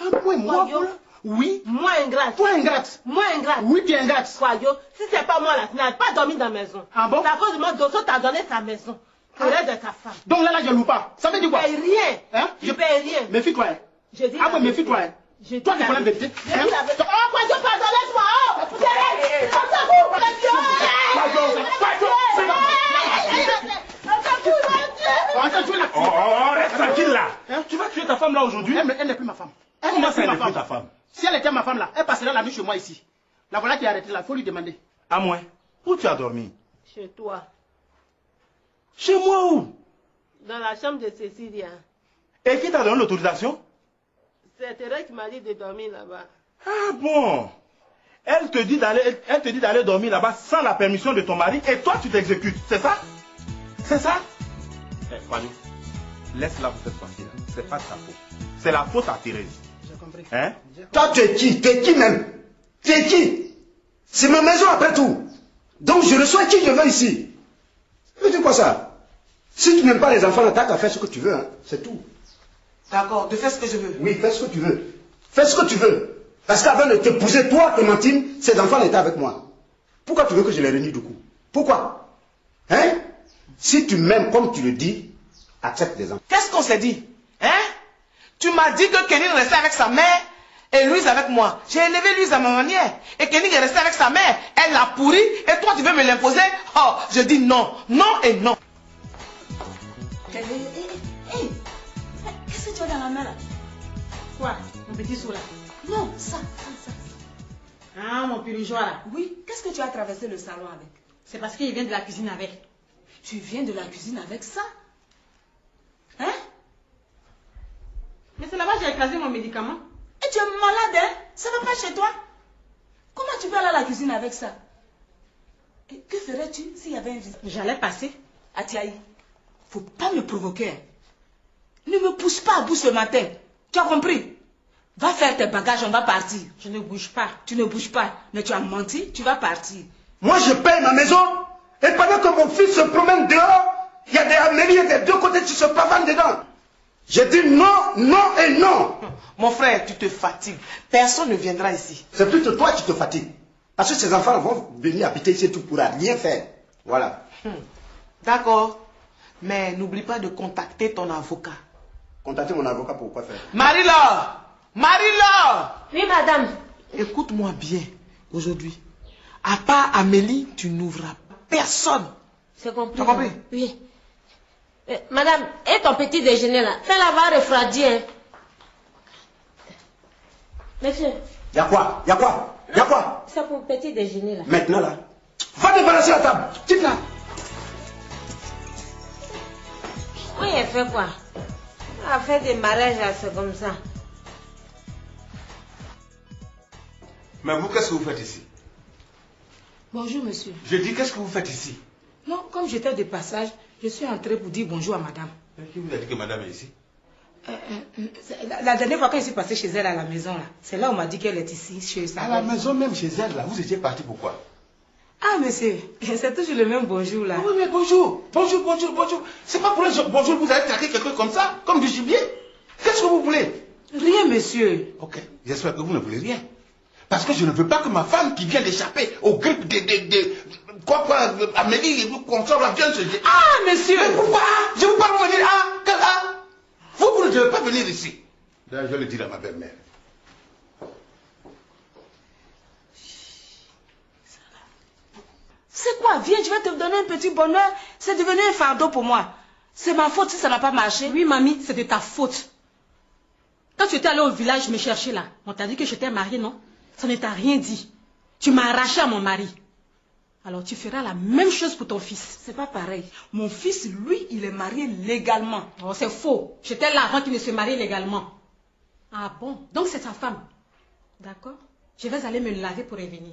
Ah, moi, voleur? Oui. Moi ingrate. Toi, ingrate. Moi ingrate. Oui, tu es ingrate. Quadio, si c'est pas moi là, tu n'as pas dormi dans la maison. Ah bon? C'est à cause de moi, Dosso t'a donné sa maison. Thérèse de ta femme. Donc là, je loue pas. Ça veut dire quoi? Je paye rien. Hein? Je paye rien. Méfie-toi. Hein? Je dis Ah, moi, méfie-toi. Hein? Toi, tu connais la vérité. Je dis la vérité. Oh, Quadio, pardonne-moi. Oh, Thérèse, on s'en fout. Reste tranquille là. Tu vas tuer ta femme là aujourd'hui? Elle n'est plus ma femme. Comment ça, elle n'est plus ta femme? Si elle était ma femme là, elle passerait la nuit chez moi ici. La voilà qui est arrêtée là, il faut lui demander. À moi. Où tu as dormi? Chez toi. Chez moi où? Dans la chambre de Cécilia. Et qui t'a donné l'autorisation? C'est Thérèse qui m'a dit de dormir là-bas. Ah bon? Elle te dit d'aller dormir là-bas sans la permission de ton mari et toi tu t'exécutes, c'est ça? C'est ça? Eh, Fanny, laisse-la pour cette fois-ci. C'est pas de ta faute. C'est la faute à Thérèse. J'ai compris. Hein? Toi, tu es qui? Tu es qui même? Tu es qui? C'est ma maison après tout. Donc je reçois qui je veux ici. Tu veux dire quoi ça? Si tu n'aimes pas les enfants, t'as qu'à faire ce que tu veux, hein. C'est tout. D'accord, de faire ce que je veux. Oui, fais ce que tu veux. Fais ce que tu veux. Parce qu'avant de t'épouser, toi, Clémentine, ces enfants étaient avec moi. Pourquoi tu veux que je les renie du coup? Pourquoi? Hein? Si tu m'aimes comme tu le dis, accepte les enfants. Qu'est-ce qu'on s'est dit? Hein? Tu m'as dit que Kenny restait avec sa mère et Louise avec moi. J'ai élevé Louise à ma manière. Et Kenny est resté avec sa mère. Elle l'a pourri et toi tu veux me l'imposer? Oh, je dis non. Non et non. Qu'est-ce que tu as dans la main là? Quoi? Mon petit sou là? Non, ça. Ah, mon pirigeois là? Oui, qu'est-ce que tu as traversé le salon avec? C'est parce qu'il vient de la cuisine avec. Tu viens de la cuisine avec ça? Hein? Mais c'est là-bas que j'ai écrasé mon médicament. Et tu es malade, hein? Ça va pas chez toi? Comment tu peux aller à la cuisine avec ça? Et que ferais-tu s'il y avait un visite? J'allais passer. Atiaï, faut pas me provoquer. Hein. Ne me pousse pas à bout ce matin. Tu as compris? Va faire tes bagages, on va partir. Je ne bouge pas. Tu ne bouges pas. Mais tu as menti, tu vas partir. Moi, je paye ma maison. Et pendant que mon fils se promène dehors, il y a des amélies des deux côtés qui se pavanent dedans. J'ai dit non, non et non. Mon frère, tu te fatigues. Personne ne viendra ici. C'est plutôt toi qui te fatigues. Parce que ces enfants vont venir habiter ici et tu ne pourras rien faire. Voilà. D'accord. Mais n'oublie pas de contacter ton avocat. Contacter mon avocat pour quoi faire? Marie-Laure! Marie-Laure! Oui, madame. Écoute-moi bien aujourd'hui. À part Amélie, tu n'ouvras personne. C'est compris. Tu as compris? Oui. Madame, et ton petit déjeuner là? Fais-la voir refroidi, hein. Monsieur. Y'a quoi? Y'a quoi? Y'a quoi? C'est pour le petit déjeuner là. Maintenant là. Va débarrasser la table. Quitte là. Oui, elle fait quoi? Elle fait des mariages là, c'est comme ça. Mais vous, qu'est-ce que vous faites ici? Bonjour, monsieur. Je dis, qu'est-ce que vous faites ici? Non, comme j'étais de passage, je suis entrée pour dire bonjour à madame. Qui vous a dit que madame est ici? La dernière fois quand je suis passée chez elle à la maison, là, c'est là où on m'a dit qu'elle est ici, chez sa À la maison, même chez elle, là, vous étiez parti pourquoi? Ah, monsieur, c'est toujours le même bonjour, là. Oui, mais bonjour. C'est pas pour un bonjour, vous allez traquer quelqu'un comme ça, comme du gibier. Qu'est-ce que vous voulez? Rien, monsieur. Ok, j'espère que vous ne voulez rien. Parce que je ne veux pas que ma femme qui vient d'échapper aux grippes Amélie et vous consorts là vienne se dire. Ah, monsieur! Mais pourquoi? Je vous parle venir. Vous ne devez pas venir ici. D'ailleurs, je vais le dire à ma belle-mère. C'est quoi? Viens, je vais te donner un petit bonheur. C'est devenu un fardeau pour moi. C'est ma faute si ça n'a pas marché. Oui, mamie, c'est de ta faute. Quand tu étais allée au village me chercher là, on t'a dit que j'étais mariée, non? Ça ne t'a rien dit. Tu m'as arraché à mon mari. Alors tu feras la même chose pour ton fils. C'est pas pareil. Mon fils, lui, il est marié légalement. Oh, c'est faux. J'étais là avant qu'il ne se marie légalement. Ah bon? Donc c'est sa femme. D'accord. Je vais aller me laver pour revenir.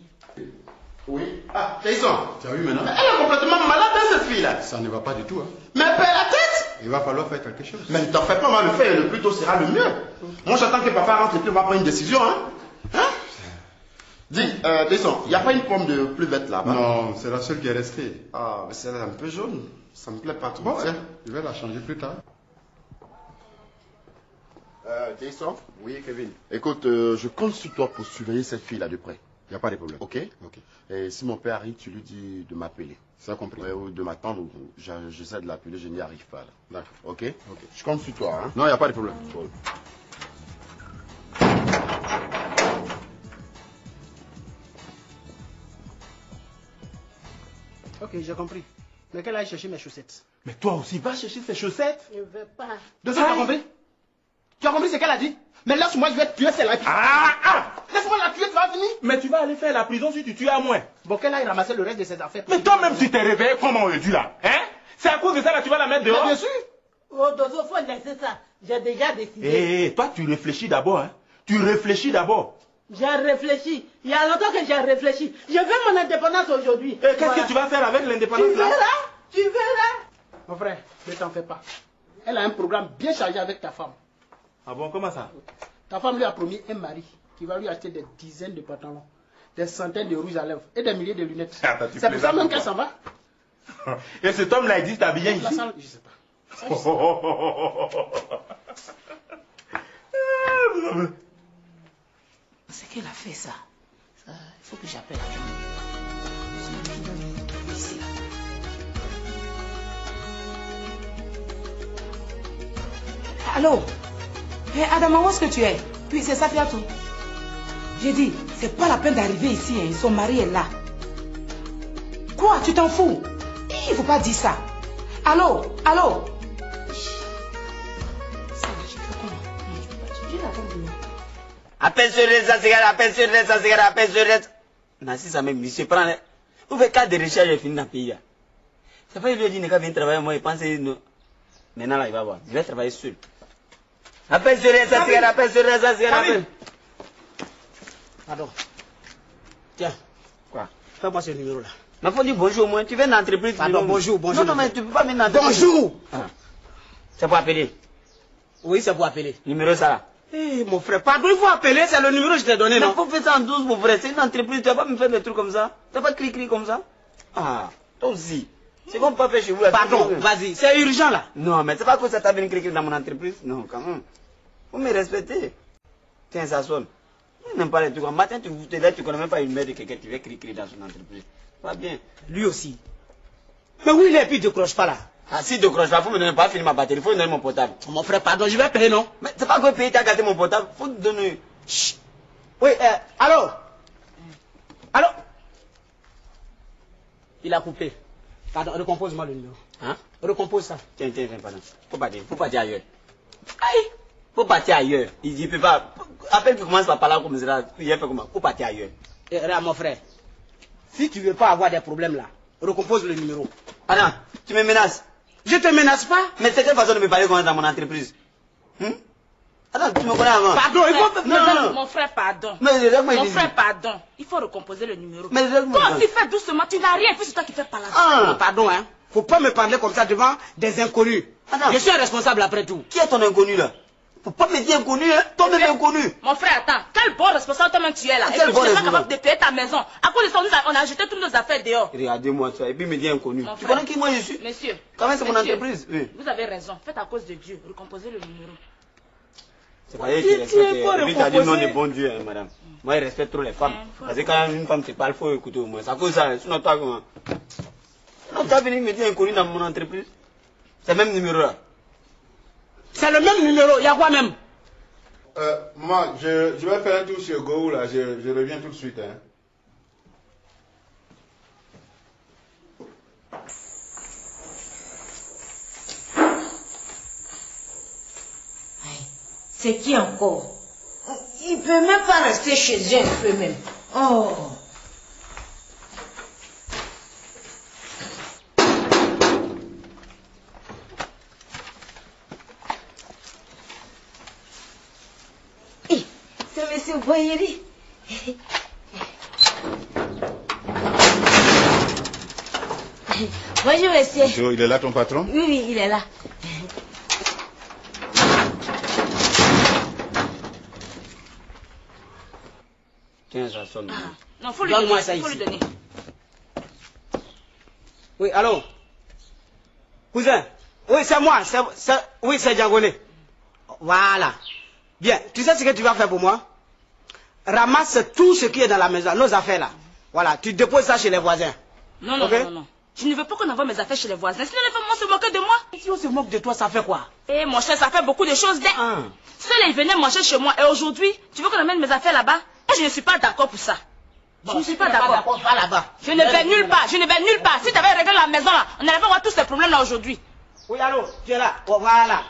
Oui. Ah, Jason. Tu as vu maintenant? Mais elle est complètement malade, cette fille-là. Ça ne va pas du tout, hein. Mais elle perd la tête. Il va falloir faire quelque chose. Mais ne t'en fais pas, on va le faire, le plus tôt sera le mieux. Moi, j'attends que papa rentre et puis on va prendre une décision, hein. Dis, Jason, il n'y a pas une pomme de plus bête là-bas? Non, c'est la seule qui est restée. Ah, mais c'est un peu jaune. Ça me plaît pas trop. Bon, Tiens. je vais la changer plus tard. Jason? Oui, Kevin. Écoute, je compte sur toi pour surveiller cette fille-là de près. Il n'y a pas de problème. Ok? Et si mon père arrive, tu lui dis de m'appeler. Ça compris. Ou de m'attendre. J'essaie de l'appeler, je n'y arrive pas. D'accord. Ok? Je compte sur toi. Hein? Non, il n'y a pas de problème. Cool. Ok, j'ai compris. Mais qu'elle aille chercher mes chaussettes. Mais toi aussi, va chercher ses chaussettes. Je ne veux pas. De ça, tu as compris? Tu as compris ce qu'elle a dit? Mais laisse-moi, je vais te tuer celle-là. Laisse-moi la tuer, tu vas venir. Mais tu vas aller faire la prison si tu tues à moins. Bon, qu'elle aille ramasser le reste de ses affaires. Mais toi-même, tu t'es réveillé comme on le dit là. Hein? C'est à cause de ça que tu vas la mettre dehors? Bien sûr. Oh, Dozo, faut laisser ça. J'ai déjà décidé. Hé, toi, tu réfléchis d'abord. Hein? Tu réfléchis d'abord. J'ai réfléchi. Il y a longtemps que j'ai réfléchi. Je veux mon indépendance aujourd'hui. Et qu'est-ce que tu vas faire avec l'indépendance là? Tu verras. Mon frère, ne t'en fais pas. Elle a un programme bien chargé avec ta femme. Ah bon, comment ça? Ta femme lui a promis un mari qui va lui acheter des dizaines de pantalons, des centaines de rouges à lèvres et des milliers de lunettes. C'est pour ça même qu'elle s'en va. Et cet homme-là, il dit t'as bien ici? Je sais pas. C'est qu'elle a fait ça. Il faut que j'appelle la ici. Allô? Hé, Adama, où est-ce que tu es? Oui, c'est Safiatou. J'ai dit, c'est pas la peine d'arriver ici, hein. Son mari est là. Quoi? Tu t'en fous? Il faut pas dire ça. Allô? Allô? Appelle sur les cigarettes, appelle sur les cigarettes, appelle sur les... Nancy, ça même, monsieur, prends... Vous faites 4 de recherche et finir dans le pays. C'est pas lui qui dit qu'il vient travailler, moi, il pense que... Maintenant, là, il va voir. Je vais travailler seul. Appelle sur les cigarettes, appelle sur les cigarettes, appelle. Pardon. Tiens. Quoi? Fais-moi ce numéro-là. Mais faut dire bonjour, moi. Tu viens d'entreprise. Pardon, bonjour, bonjour. Non, mais tu peux pas venir d'entreprise. Bonjour. C'est pour appeler? Oui, c'est pour appeler. Numéro ça là? Eh, mon frère, pardon, il faut appeler, c'est le numéro que je t'ai donné, non? Mais faut faire ça en 12, mon frère. C'est une entreprise, tu vas pas me faire des trucs comme ça. Tu vas pas cri comme ça. Ah, toi aussi. C'est comme pas faire chez vous. Pardon, vas-y, c'est urgent là. Non, mais c'est pas que ça t'a venu cri dans mon entreprise. Non, quand même. Faut me respecter. Tiens, ça sonne. Je n'aime pas les trucs. Matin, tu connais même pas une mère de quelqu'un qui va cri dans son entreprise. Pas bien. Lui aussi. Mais oui, il est, puis il ne décroche pas là. Ah, si décroche pas, faut me donner pas finir ma batterie, il faut me donner mon portable. Mon frère, pardon, je vais payer, non? Mais c'est pas que payer, t'as gâté mon portable, faut te donner. Chut. Oui, allô? Allô? Il a coupé. Pardon, recompose-moi le numéro. Hein? Recompose ça. Tiens, pardon. Faut partir ailleurs. Aïe! Faut partir ailleurs. Il peut pas. Appelle qui commence par parler comme ça, il fait comment? Faut partir ailleurs. Et là, mon frère, si tu veux pas avoir des problèmes là, recompose le numéro. Attends, tu me menaces? Je te menace pas. Mais c'est quelle façon de me parler comme dans mon entreprise? Attends, tu me connais avant. Pardon, il faut... Non. Mon frère, pardon. Mon frère, pardon. Il faut recomposer le numéro. Mais toi aussi, fais doucement. Tu n'as rien, puis c'est toi qui fais parler. Pardon, hein. Faut pas me parler comme ça devant des inconnus. Attends. Je suis un responsable après tout. Qui est ton inconnu là? Faut pas me dire inconnu, hein. Toi-même inconnu. Mon frère, attends. Quel bon responsable toi-même tu es là? Et puis tu n'es pas capable de payer ta maison. À cause de ça, on a jeté toutes nos affaires dehors. Regardez-moi ça, et puis me dire inconnu. Tu connais qui moi je suis? Monsieur. Quand même, c'est mon entreprise. Oui. Vous avez raison. Faites à cause de Dieu. Recomposez le numéro. C'est pas elle qui respecte. Et puis tu as dit non de bon Dieu, hein, madame. Moi, je respecte trop les femmes. Parce que quand une femme te parle, il faut écouter au moins. C'est à cause de ça. Sinon, toi, comment? Non, tu as venu me dire inconnu dans mon entreprise. C'est le même numéro là. C'est le même numéro. Il y a quoi même? Moi, je vais faire un tour sur Go là. Je reviens tout de suite. Hein. C'est qui encore? Il ne peut même pas rester chez eux un peu même. Oh! C'est monsieur Boyeri. Bonjour monsieur. Bonjour, il est là ton patron? Oui, il est là. Tiens, ça sonne. Non, faut lui donner. Donne-moi ça Faut lui ici. donner. Oui, allô? Cousin? Oui, c'est moi. Oui, c'est Diagoné. Voilà. Bien, tu sais ce que tu vas faire pour moi? Ramasse tout ce qui est dans la maison, nos affaires là. Voilà, tu déposes ça chez les voisins. Non. Je ne veux pas qu'on envoie mes affaires chez les voisins. Sinon, les femmes vont se moquer de moi. Si on se moque de toi, ça fait quoi? Eh, mon cher, ça fait beaucoup de choses. Ceux-là, ils venaient manger chez moi. Et aujourd'hui, tu veux qu'on amène mes affaires là-bas? Moi, je ne suis pas d'accord pour ça. Bon, je ne suis pas d'accord. Va là-bas. Je ne vais nulle part. Je ne vais nulle part. Si tu avais réglé la maison là, on n'allait pas avoir tous ces problèmes là aujourd'hui. Oui, allô, tu es là. Oh, voilà.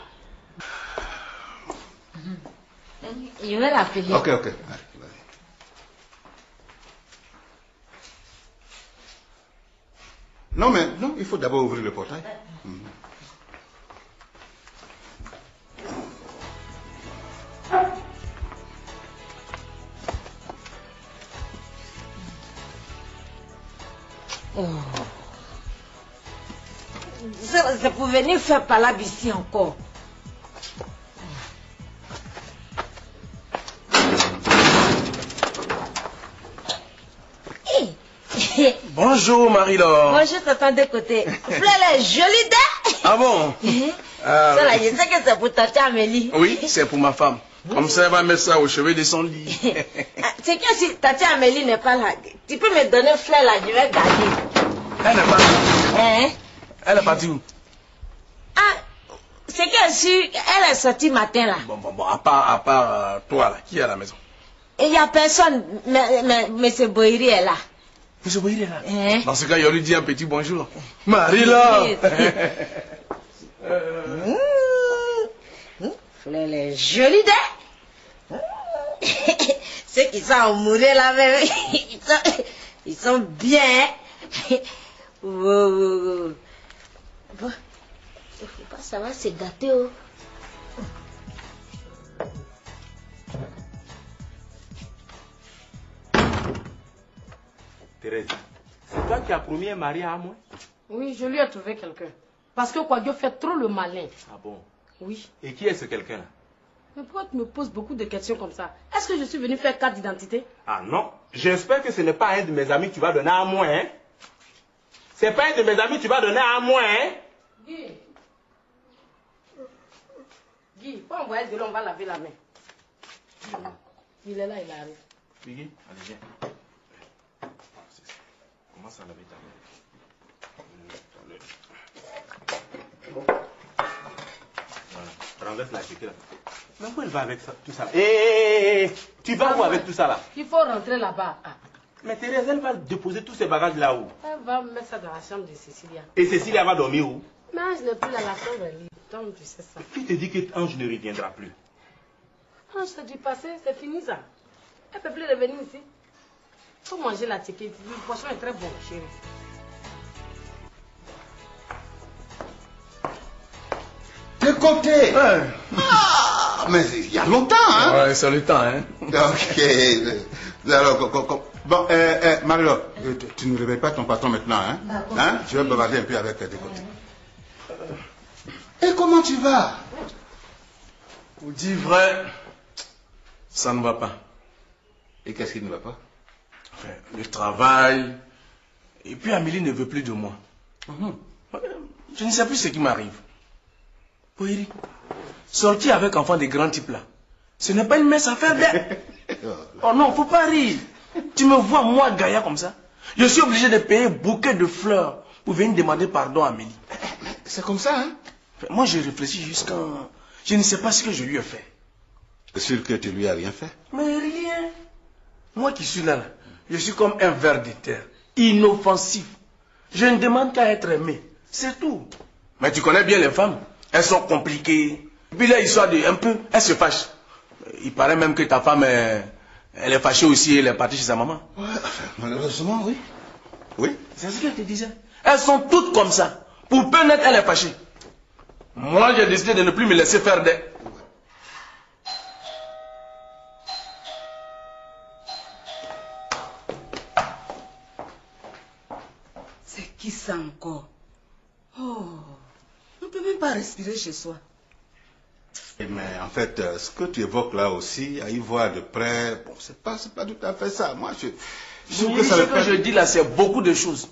Je vais l'appeler. Ok. Non, il faut d'abord ouvrir le portail. C'est pour venir faire palabre ici encore. Bonjour Marie-Laure. Bonjour, t'attends de côté. Fleur est jolie dame. Ah bon? Ça là, je sais que c'est pour ta tia Amélie. Oui, c'est pour ma femme. Comme ça, elle va mettre ça au chevet de son lit. C'est que si ta tia Amélie n'est pas là, tu peux me donner Fleur là, je vais garder. Elle n'est pas là. Hein? Elle est partie où? Ah, c'est que si elle est sortie matin là. Bon, à part toi là, qui est à la maison? Il n'y a personne, mais M. Boiri est là. M. Boiri est là? Hein? Dans ce cas, il lui dit un petit bonjour. Marie-Laure! Fleur est jolie dame. Ceux qui sont amoureux là même, ils sont bien. Bon, il ne faut pas savoir se gâter. Oh. Thérèse, c'est toi qui as promis un mari à moi? Oui, je lui ai trouvé quelqu'un. Parce que Kouadio fait trop le malin. Ah bon? Oui. Et qui est ce quelqu'un-là? Mais pourquoi tu me poses beaucoup de questions comme ça? Est-ce que je suis venu faire carte d'identité? Ah non, j'espère que ce n'est pas un de mes amis que tu vas donner à moi, hein? C'est pas un de mes amis que tu vas donner à moi, hein? Guy, faut envoyer de l'eau, on va laver la main. Il est là, il arrive. Guy, allez, viens. Commence à laver ta main. Voilà, renverse la chiquette là. Mais où elle va avec ça, tout ça là? Tu vas où avec tout ça là? Il faut rentrer là-bas. Ah. Mais Thérèse, elle va déposer tous ses bagages là-haut. Elle va mettre ça dans la chambre de Cécilia. Et Cécilia va dormir où? Mais Ange n'est plus dans la chambre libre. Donc tu sais ça. Qui te dit que Ange ne reviendra plus? Ange, c'est du passé, c'est fini ça. Elle ne peut plus revenir ici. Il faut manger la ticket. Le poisson est très bon, chérie. De côté. Ah, mais il y a longtemps, hein? Ouais, c'est le temps, hein? Ok. Alors, bon, Marie-Laure, tu ne réveilles pas ton patron maintenant, hein? Hein? Je vais bavarder un peu avec de côté. Et comment tu vas? Pour dire vrai, ça ne va pas. Et qu'est-ce qui ne va pas? Enfin, le travail. Et puis Amélie ne veut plus de moi. Je ne sais plus ce qui m'arrive. Poiri, sortir avec enfant des grands types là, ce n'est pas une mince affaire d'être. Oh non, faut pas rire. Tu me vois, moi, Gaïa, comme ça. Je suis obligé de payer un bouquet de fleurs pour venir demander pardon à Amélie. C'est comme ça, hein? Enfin, moi, je réfléchis jusqu'à... Je ne sais pas ce que je lui ai fait. Sûr que tu lui as rien fait? Mais rien. Moi qui suis là, je suis comme un ver de terre, inoffensif. Je ne demande qu'à être aimé. C'est tout. Mais tu connais bien les femmes. Elles sont compliquées. Puis là, histoire de un peu, elles se fâchent. Il paraît même que ta femme, elle est fâchée aussi, elle est partie chez sa maman. Ouais, enfin, malheureusement, oui. Oui. C'est ce qu'elle te disait. Elles sont toutes comme ça. Pour peu net, elle est fâchée. Moi, j'ai décidé de ne plus me laisser faire des... C'est qui ça encore? Oh, on ne peut même pas respirer chez soi. Mais en fait, ce que tu évoques là aussi, à y voir de près, bon, c'est pas tout à fait ça. Moi, je trouve que ça ce que je dis là, c'est beaucoup de choses.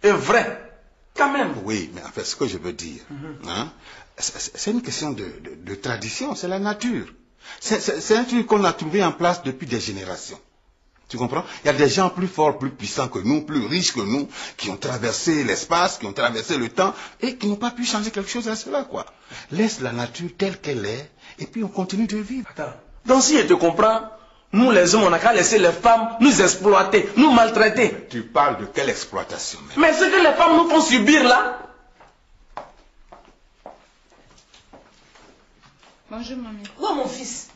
Et vrai, quand même. Oui, mais en fait, ce que je veux dire, hein, c'est une question de tradition, c'est la nature. C'est un truc qu'on a trouvé en place depuis des générations. Tu comprends? Il y a des gens plus forts, plus puissants que nous, plus riches que nous, qui ont traversé l'espace, qui ont traversé le temps, et qui n'ont pas pu changer quelque chose à cela, quoi. Laisse la nature telle qu'elle est, et puis on continue de vivre. Attends. Donc si je te comprends, nous les hommes, on n'a qu'à laisser les femmes nous exploiter, nous maltraiter. Tu parles de quelle exploitation même? Mais ce que les femmes nous font subir là. Bonjour, mamie. Où est mon fils?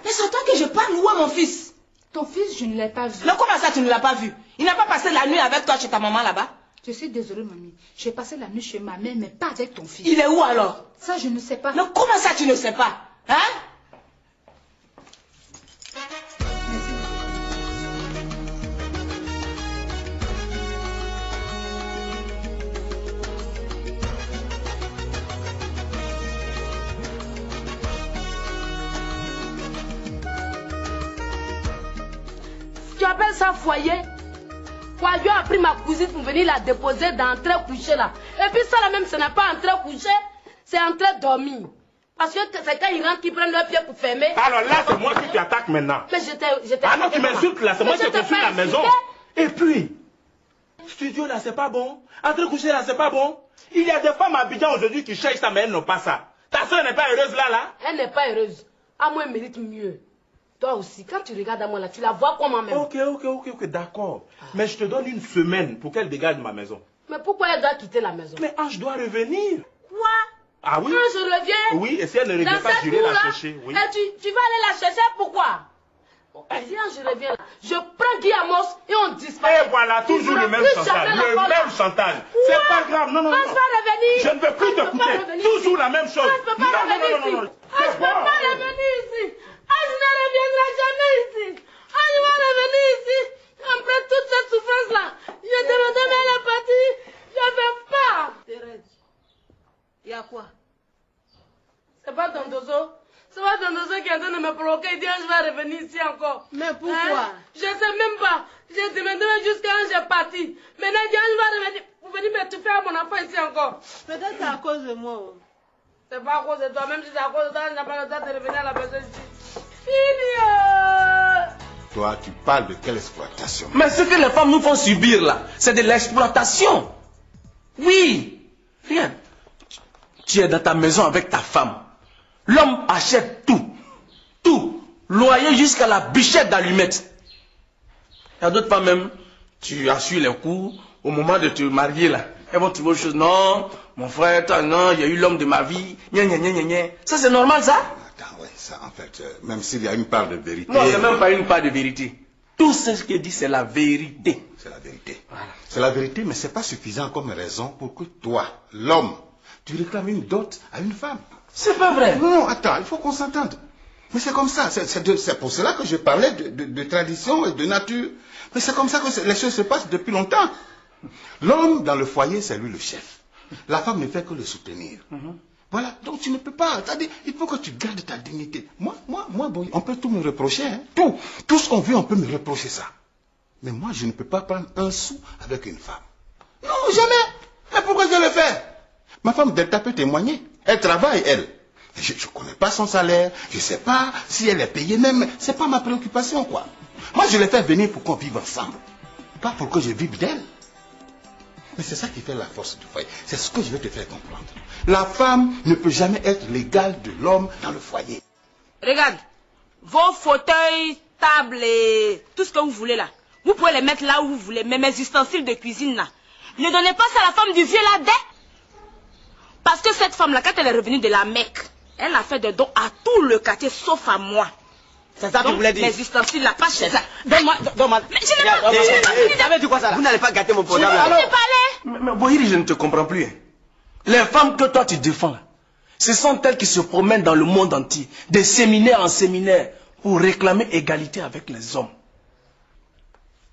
Mais c'est à toi que je parle, où est mon fils? Ton fils, je ne l'ai pas vu. Mais comment ça, tu ne l'as pas vu? Il n'a pas passé la nuit avec toi chez ta maman là-bas? Je suis désolée, mamie. J'ai passé la nuit chez ma mère, mais pas avec ton fils. Il est où alors? Ça, je ne sais pas. Mais comment ça, tu ne sais pas? Hein? Tu appelles ça foyer? Quadio a pris ma cousine pour venir la déposer dans l'entrée couchée là. Et puis ça là même, ce n'est pas entrée couchée, c'est entrée dormir. Parce que c'est quand ils rentrent qu'ils prennent leurs pieds pour fermer. Alors là, c'est moi qui t'attaque maintenant. Mais j'étais... Ah non, tu m'insultes là, c'est moi qui construis la maison. Et puis, studio là, c'est pas bon. Entrée couchée là, c'est pas bon. Il y a des femmes à Abidjan aujourd'hui qui cherchent ça, mais elles n'ont pas ça. Ta soeur n'est pas heureuse là? Elle n'est pas heureuse. À moi, elle mérite mieux. Toi aussi, quand tu regardes à moi là, tu la vois comment même. Ok, d'accord. Mais je te donne une semaine pour qu'elle dégage de ma maison. Mais pourquoi elle doit quitter la maison? Mais Ange doit revenir. Quoi? Ah oui? Ange revient? Oui, et si elle ne revient pas, j'irai la chercher. Oui. Et tu vas aller la chercher, pourquoi? Si Ange revient là, je prends Guy Amos et on disparaît. Et voilà, toujours le même chantage. Le même chantage. C'est pas grave, non. Ange va revenir. Je ne veux plus t'écouter. Toujours la même chose. Ange ne peut pas revenir ici. Ange ne peut pas revenir ici. Ange ne reviendra jamais ici. Ange va revenir ici. Après toute cette souffrance-là, je te redonne la partie. Je ne veux pas. Thérèse, il y a quoi? C'est pas ton dozo. C'est pas ton dozo qui est en train de me provoquer. Il dit Ange va revenir ici encore. Mais pourquoi? Je ne sais même pas. J'ai demandé jusqu'à Ange est parti. Maintenant, il dit Ange va revenir pour venir m'étouffer à mon enfant ici encore. Peut-être c'est à cause de moi. C'est pas à cause de toi. Même si c'est à cause de toi, je n'ai pas le temps de revenir à la maison ici. Toi, tu parles de quelle exploitation? Mais ce que les femmes nous font subir là, c'est de l'exploitation. Oui. Regarde, tu es dans ta maison avec ta femme. L'homme achète tout. Tout. Loyer jusqu'à la bichette d'allumettes. Il y a d'autres femmes même, tu assures les coûts au moment de te marier là. Elles vont trouver autre chose. Non, mon frère, toi, non, il y a eu l'homme de ma vie. Ça c'est normal ça? Oui, ça en fait, même s'il y a une part de vérité... Non, il n'y a même pas une part de vérité. Tout ce que dit, c'est la vérité. C'est la vérité. Voilà. C'est la vérité, mais ce n'est pas suffisant comme raison pour que toi, l'homme, tu réclames une dot à une femme. C'est pas vrai. Non, attends, il faut qu'on s'entende. Mais c'est comme ça, c'est pour cela que je parlais de tradition et de nature. Mais c'est comme ça que les choses se passent depuis longtemps. L'homme, dans le foyer, c'est lui le chef. La femme ne fait que le soutenir. Voilà, donc tu ne peux pas, c'est-à-dire, il faut que tu gardes ta dignité. Moi, bon, on peut tout me reprocher, hein. Tout ce qu'on veut, on peut me reprocher ça. Mais moi, je ne peux pas prendre un sou avec une femme. Non, jamais. Mais pourquoi je le fais? Ma femme Delta peut témoigner. Elle travaille, elle. Je ne connais pas son salaire, je ne sais pas si elle est payée même, c'est pas ma préoccupation, quoi. Moi, je l'ai fait venir pour qu'on vive ensemble, pas pour que je vive d'elle. Mais c'est ça qui fait la force du foyer. C'est ce que je vais te faire comprendre. La femme ne peut jamais être l'égale de l'homme dans le foyer. Regarde, vos fauteuils, tables et tout ce que vous voulez là, vous pouvez les mettre là où vous voulez, mais mes ustensiles de cuisine là, ne donnez pas ça à la femme du vieux là dès. Parce que cette femme là, quand elle est revenue de la Mecque, elle a fait des dons à tout le quartier sauf à moi. C'est ça que vous voulez dire? Mes ustensiles là, pas chez ça. Donne-moi. Mais je n'ai pas... Vous avez dit quoi ça là? Vous n'allez pas gâter mon portable. Mais Bohiri, je ne te comprends plus. Hein. Les femmes que toi tu défends, ce sont elles qui se promènent dans le monde entier, de séminaire en séminaire, pour réclamer égalité avec les hommes.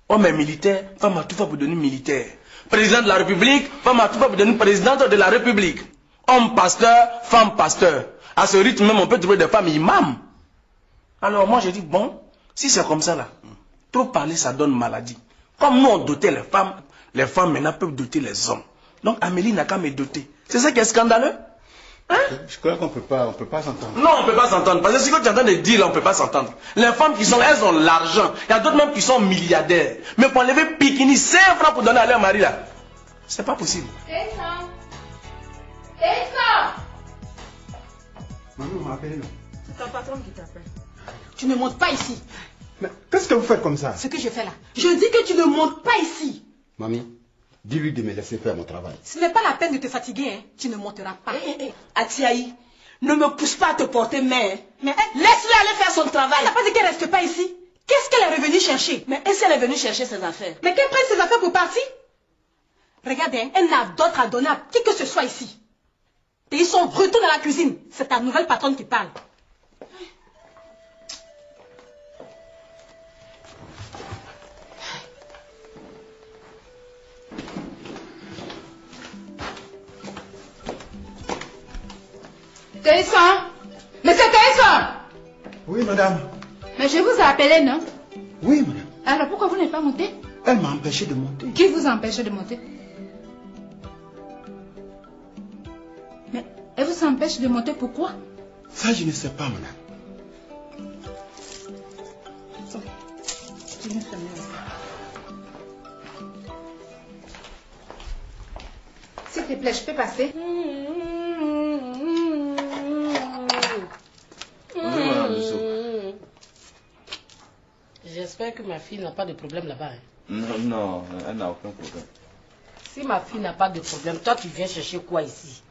Homme est militaire, femme à tout faire pour devenir militaire. Président de la République, femme à tout faire pour devenir présidente de la République. Homme pasteur, femme pasteur. À ce rythme même, on peut trouver des femmes imams. Alors moi je dis, bon, si c'est comme ça là, trop parler ça donne maladie. Comme nous on dotait les femmes maintenant peuvent doter les hommes. Donc Amélie n'a qu'à me doter. C'est ça qui est scandaleux. Hein? Je crois qu'on peut pas s'entendre. Non, on ne peut pas s'entendre. Parce que ce que tu es en train de dire là, on ne peut pas s'entendre. Les femmes qui sont, elles ont l'argent. Il y a d'autres même qui sont milliardaires. Mais pour enlever Pikini 5 francs pour donner à leur mari là, c'est pas possible. Maman m'a appelé là. C'est ton patron qui t'appelle. Tu ne montes pas ici. Mais qu'est-ce que vous faites comme ça? Ce que je fais là. Je dis que tu ne montes pas ici. Mamie, dis-lui de me laisser faire mon travail. Ce n'est pas la peine de te fatiguer, hein. Tu ne monteras pas. Atiaï, ne me pousse pas à te porter main. Mais laisse-le aller faire son travail. Elle n'a pas dit qu'elle ne reste pas ici. Qu'est-ce qu'elle est revenue chercher? Mais est-ce qu'elle est venue chercher ses affaires? Mais qu'elle prenne ses affaires pour partir? Regardez, elle n'a d'autre à donner à qui que ce soit ici. Et ils sont retournés dans la cuisine. C'est ta nouvelle patronne qui parle. Taïsan! Monsieur Taïsan! Oui, madame. Mais je vous ai appelé, non? Oui, madame. Alors pourquoi vous n'êtes pas monté? Elle m'a empêché de monter. Qui vous a empêché de monter? Mais elle vous empêche de monter, pourquoi? Ça, je ne sais pas, madame. Je vais fermer ça. S'il te plaît, je peux passer? J'espère que ma fille n'a pas de problème là-bas. Hein. Non, elle n'a aucun problème. Si ma fille n'a pas de problème, toi tu viens chercher quoi ici?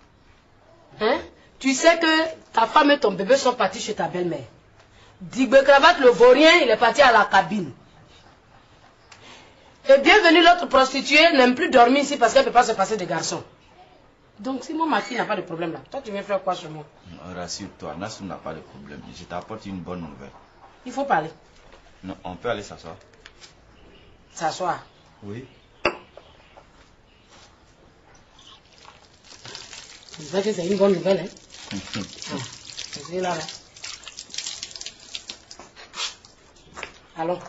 Hein? Tu sais que ta femme et ton bébé sont partis chez ta belle-mère. Digbe Cravate, le vaurien, il est parti à la cabine. Et bienvenue l'autre prostituée n'aime plus dormir ici parce qu'elle ne peut pas se passer des garçons. Donc si moi ma fille n'a pas de problème là, toi tu viens faire quoi chez moi? Rassure-toi, Nassou n'a pas de problème. Je t'apporte une bonne nouvelle. Il faut parler. Non, on peut aller s'asseoir. S'asseoir? Oui. Je sais que c'est une bonne nouvelle, hein? C'est là, là. Allons.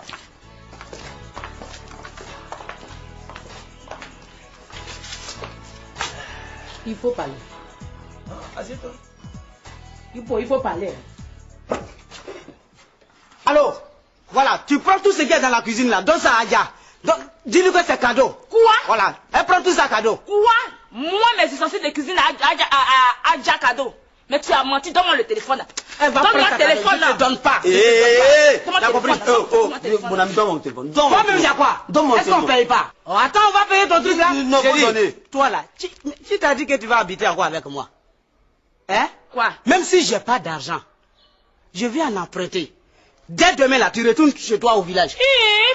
Il faut parler. Assieds-toi. Il faut parler. Alors, voilà, tu prends tout ce qu'il y a dans la cuisine là, donne ça à Adja. Dis-lui que c'est cadeau. Quoi? Voilà, elle prend tout ça cadeau. Quoi? Moi, mes essentiels de cuisine à Adja cadeau. Mais tu as menti, donne-moi le téléphone. Elle va donne-moi prendre le téléphone là. Je te donne pas. T'as compris? Mon ami, donne mon téléphone. Toi-même, il y a quoi? Donne mon téléphone. Est-ce qu'on paye pas? Oh, attends, on va payer ton truc là. Non, Chérie, faut donner. toi là, qui t'a dit que tu vas habiter à quoi avec moi? Hein? Quoi? Même si j'ai pas d'argent, je vais en emprunter. Dès demain là, tu retournes chez toi au village.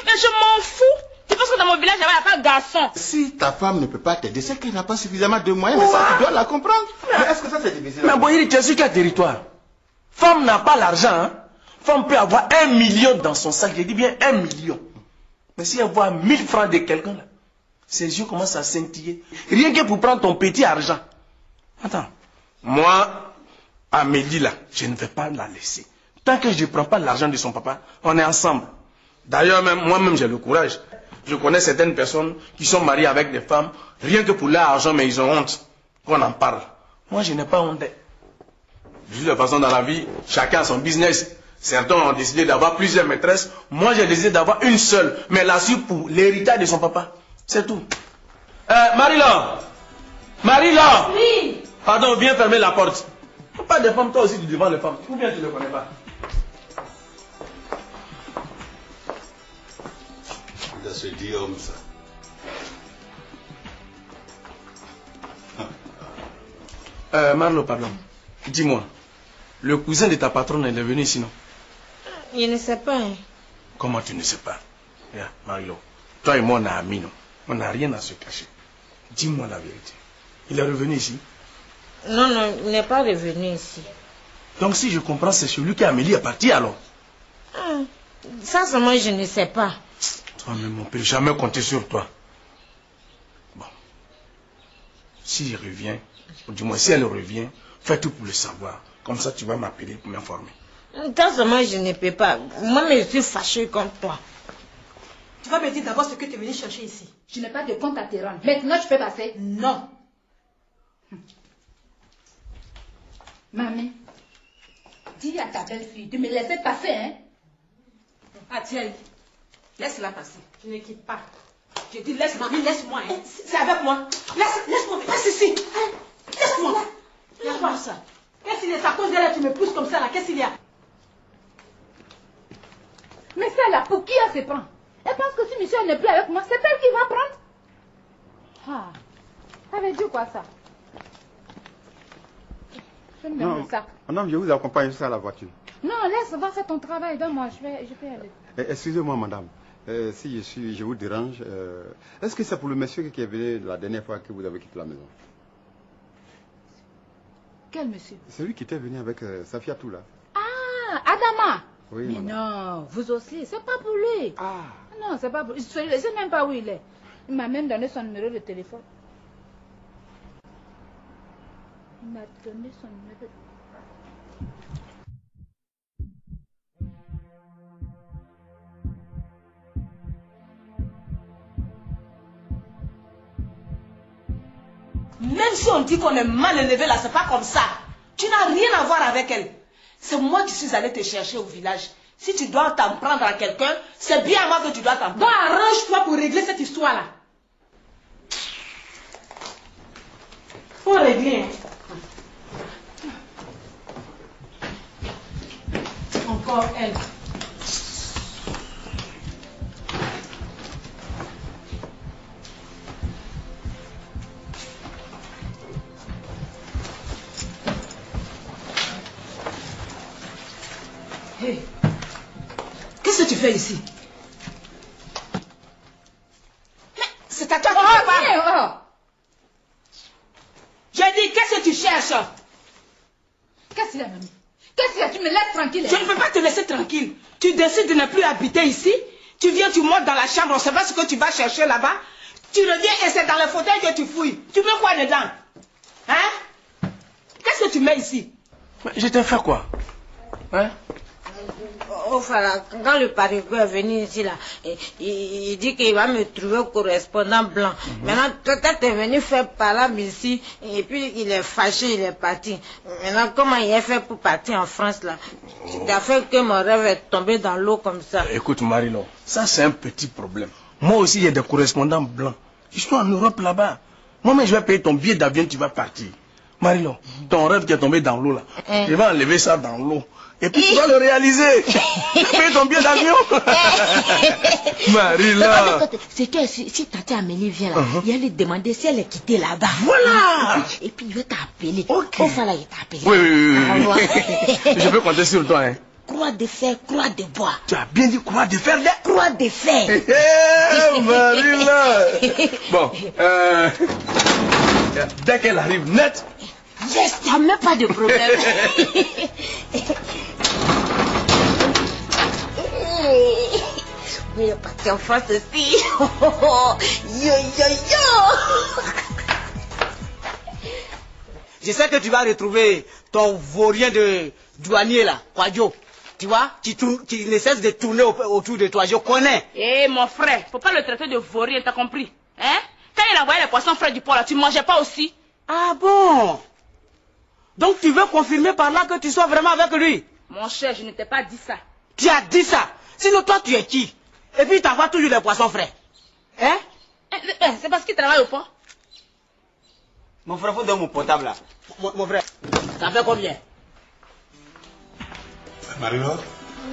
Mais je m'en fous. Tu penses que dans mon village, il n'y a pas de garçon? Si ta femme ne peut pas t'aider, c'est qu'elle n'a pas suffisamment de moyens, mais ça, tu dois la comprendre. Mais est-ce que ça, c'est difficile? Mais Boyeri, tu es sur quel territoire? Femme n'a pas l'argent, hein? Femme peut avoir 1 million dans son sac, je dis bien 1 million. Mais si elle voit 1000 francs de quelqu'un, là, ses yeux commencent à scintiller. Rien que pour prendre ton petit argent. Attends, moi, Amélie, là, je ne vais pas la laisser. Tant que je ne prends pas l'argent de son papa, on est ensemble. D'ailleurs, moi-même, j'ai le courage. Je connais certaines personnes qui sont mariées avec des femmes, rien que pour leur argent, mais ils ont honte qu'on en parle. Moi, je n'ai pas honte. De toute façon, dans la vie, chacun a son business. Certains ont décidé d'avoir plusieurs maîtresses. Moi, j'ai décidé d'avoir une seule, mais la suite pour l'héritage de son papa. C'est tout. Marie-Laure! Marie-Laure! Oui! Pardon, viens fermer la porte. Pas de femmes, toi aussi, tu devant les femmes. Ou bien tu ne le connais pas? Ce Guillaume, ça. Marlo, pardon. Dis-moi, le cousin de ta patronne, elle est venu ici, non? Je ne sais pas. Hein. Comment tu ne sais pas? Yeah, Marlo, toi et moi, on a amis, non? On n'a rien à se cacher. Dis-moi la vérité. Il est revenu ici? Non, non, il n'est pas revenu ici. Donc si je comprends, c'est celui qui Amélie est parti alors? Ça, seulement, je ne sais pas. Toi-même, on ne peut jamais compter sur toi. Bon. S'il revient, ou du moins si elle revient, fais tout pour le savoir. Comme ça, tu vas m'appeler pour m'informer. Ça, seulement, je ne peux pas. Moi, je suis fâchée contre toi. Tu vas me dire d'abord ce que tu es venu chercher ici. Je n'ai pas de compte à te rendre. Maintenant, tu peux passer? Non. Mamie, dis à ta belle-fille de me laisser passer, hein? Ah, tiens, laisse-la passer. Tu ne quittes pas. Je dis laisse, mamie, laisse-moi. Hein. C'est avec moi. Laisse-moi, passe ici. Hein. Laisse-moi. Il y a quoi ça? Qu'est-ce qu'il y a? C'est à cause d'elle, tu me pousses comme ça là. Qu'est-ce qu'il y a? Mais ça là, pour qui elle se prend? Elle pense que si monsieur n'est plus avec moi, c'est elle qui va prendre. Ah, ça veut dire quoi ça? Je me donne le sac. Madame, je vous accompagne jusqu'à la voiture. Non, laisse, va faire ton travail. Donne-moi, je vais aller. Excusez-moi, madame. Si je vous dérange, est-ce que c'est pour le monsieur qui est venu la dernière fois que vous avez quitté la maison? Quel monsieur? Celui qui était venu avec Safiatou là. Ah, Adama. Oui, mais madame. non, vous aussi, c'est pas pour lui. Ah. Non, c'est pas pour lui. Je ne sais même pas où il est. Il m'a même donné son numéro de téléphone. Il m'a donné son numéro. Même si on dit qu'on est mal élevé là, c'est pas comme ça. Tu n'as rien à voir avec elle. C'est moi qui suis allée te chercher au village. Si tu dois t'en prendre à quelqu'un, c'est bien à moi que tu dois t'en prendre. Bon, arrange-toi pour régler cette histoire-là. Faut régler. Encore elle. Hey, qu'est-ce que tu fais ici? Mais c'est à toi qui parle. J'ai dit, qu'est-ce que tu cherches? Qu'est-ce qu'il y a, mamie? Qu'est-ce qu'il y a? Tu me laisses tranquille. Je ne peux pas te laisser tranquille. Tu décides de ne plus habiter ici. Tu viens, tu montes dans la chambre, on ne sait pas ce que tu vas chercher là-bas. Tu reviens et c'est dans le fauteuil que tu fouilles. Tu mets quoi dedans? Hein? Qu'est-ce que tu mets ici? Mais je t'ai fait quoi? Hein? Voilà, quand le parigo est venu ici, là, il dit qu'il va me trouver au correspondant blanc. Maintenant, toi, tu es venu faire palabre ici, et puis il est fâché, il est parti. Maintenant, comment il a fait pour partir en France, là? Tu as fait que mon rêve est tombé dans l'eau comme ça. Écoute, Marilou, ça c'est un petit problème. Moi aussi, il y a des correspondants blancs. Ils sont en Europe là-bas. Moi-même, je vais payer ton billet d'avion, tu vas partir. Marilou, ton rêve qui est tombé dans l'eau, là, je vais enlever ça dans l'eau. Et puis tu vas le réaliser. Paye ton billet d'avion. Marie-là. C'est que si Tati Amélie vient là, il va lui demander si elle est quittée là-bas. Voilà. Et puis il va t'appeler. Ok. Enfin là, il t'a appelé. Oui. Je peux compter sur toi. Hein. Croix de fer, croix de bois. Tu as bien dit croix de fer, là? Croix de fer. Marie-là. Bon, dès qu'elle arrive net. Yes, il n'y a même pas de problème. Mais il est parti en France aussi. Yo. Je sais que tu vas retrouver ton vaurien de douanier là, Quadio. Tu vois, qui ne cesse de tourner autour de toi, je connais. Eh mon frère, faut pas le traiter de vaurien, t'as compris? Hein? Quand il envoyait les poissons frais du port là, tu mangeais pas aussi? Ah bon? Donc tu veux confirmer par là que tu sois vraiment avec lui? Mon cher, je ne t'ai pas dit ça. Tu as dit ça? Sinon toi tu es qui? Et puis tu envoies toujours les poissons frais. Hein? C'est parce qu'il travaille au port. Mon frère, faut donner mon portable là. Mon frère, ça fait combien? Marie-Laure,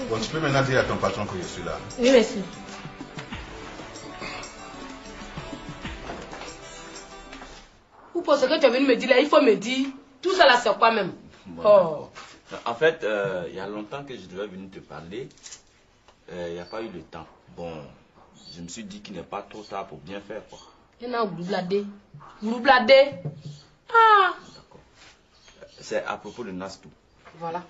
bon, tu peux maintenant dire à ton patron que je suis là. Oui, monsieur. Ou pour ce que tu es venu me dire là, il faut me dire. Tout ça là, c'est quoi même? Bon, en fait, il y a longtemps que je devais venir te parler. Il n'y a pas eu le temps. Bon, je me suis dit qu'il n'est pas trop tard pour bien faire, quoi. Il y en a bladé. Ah! D'accord. C'est à propos de Nastou. Voilà.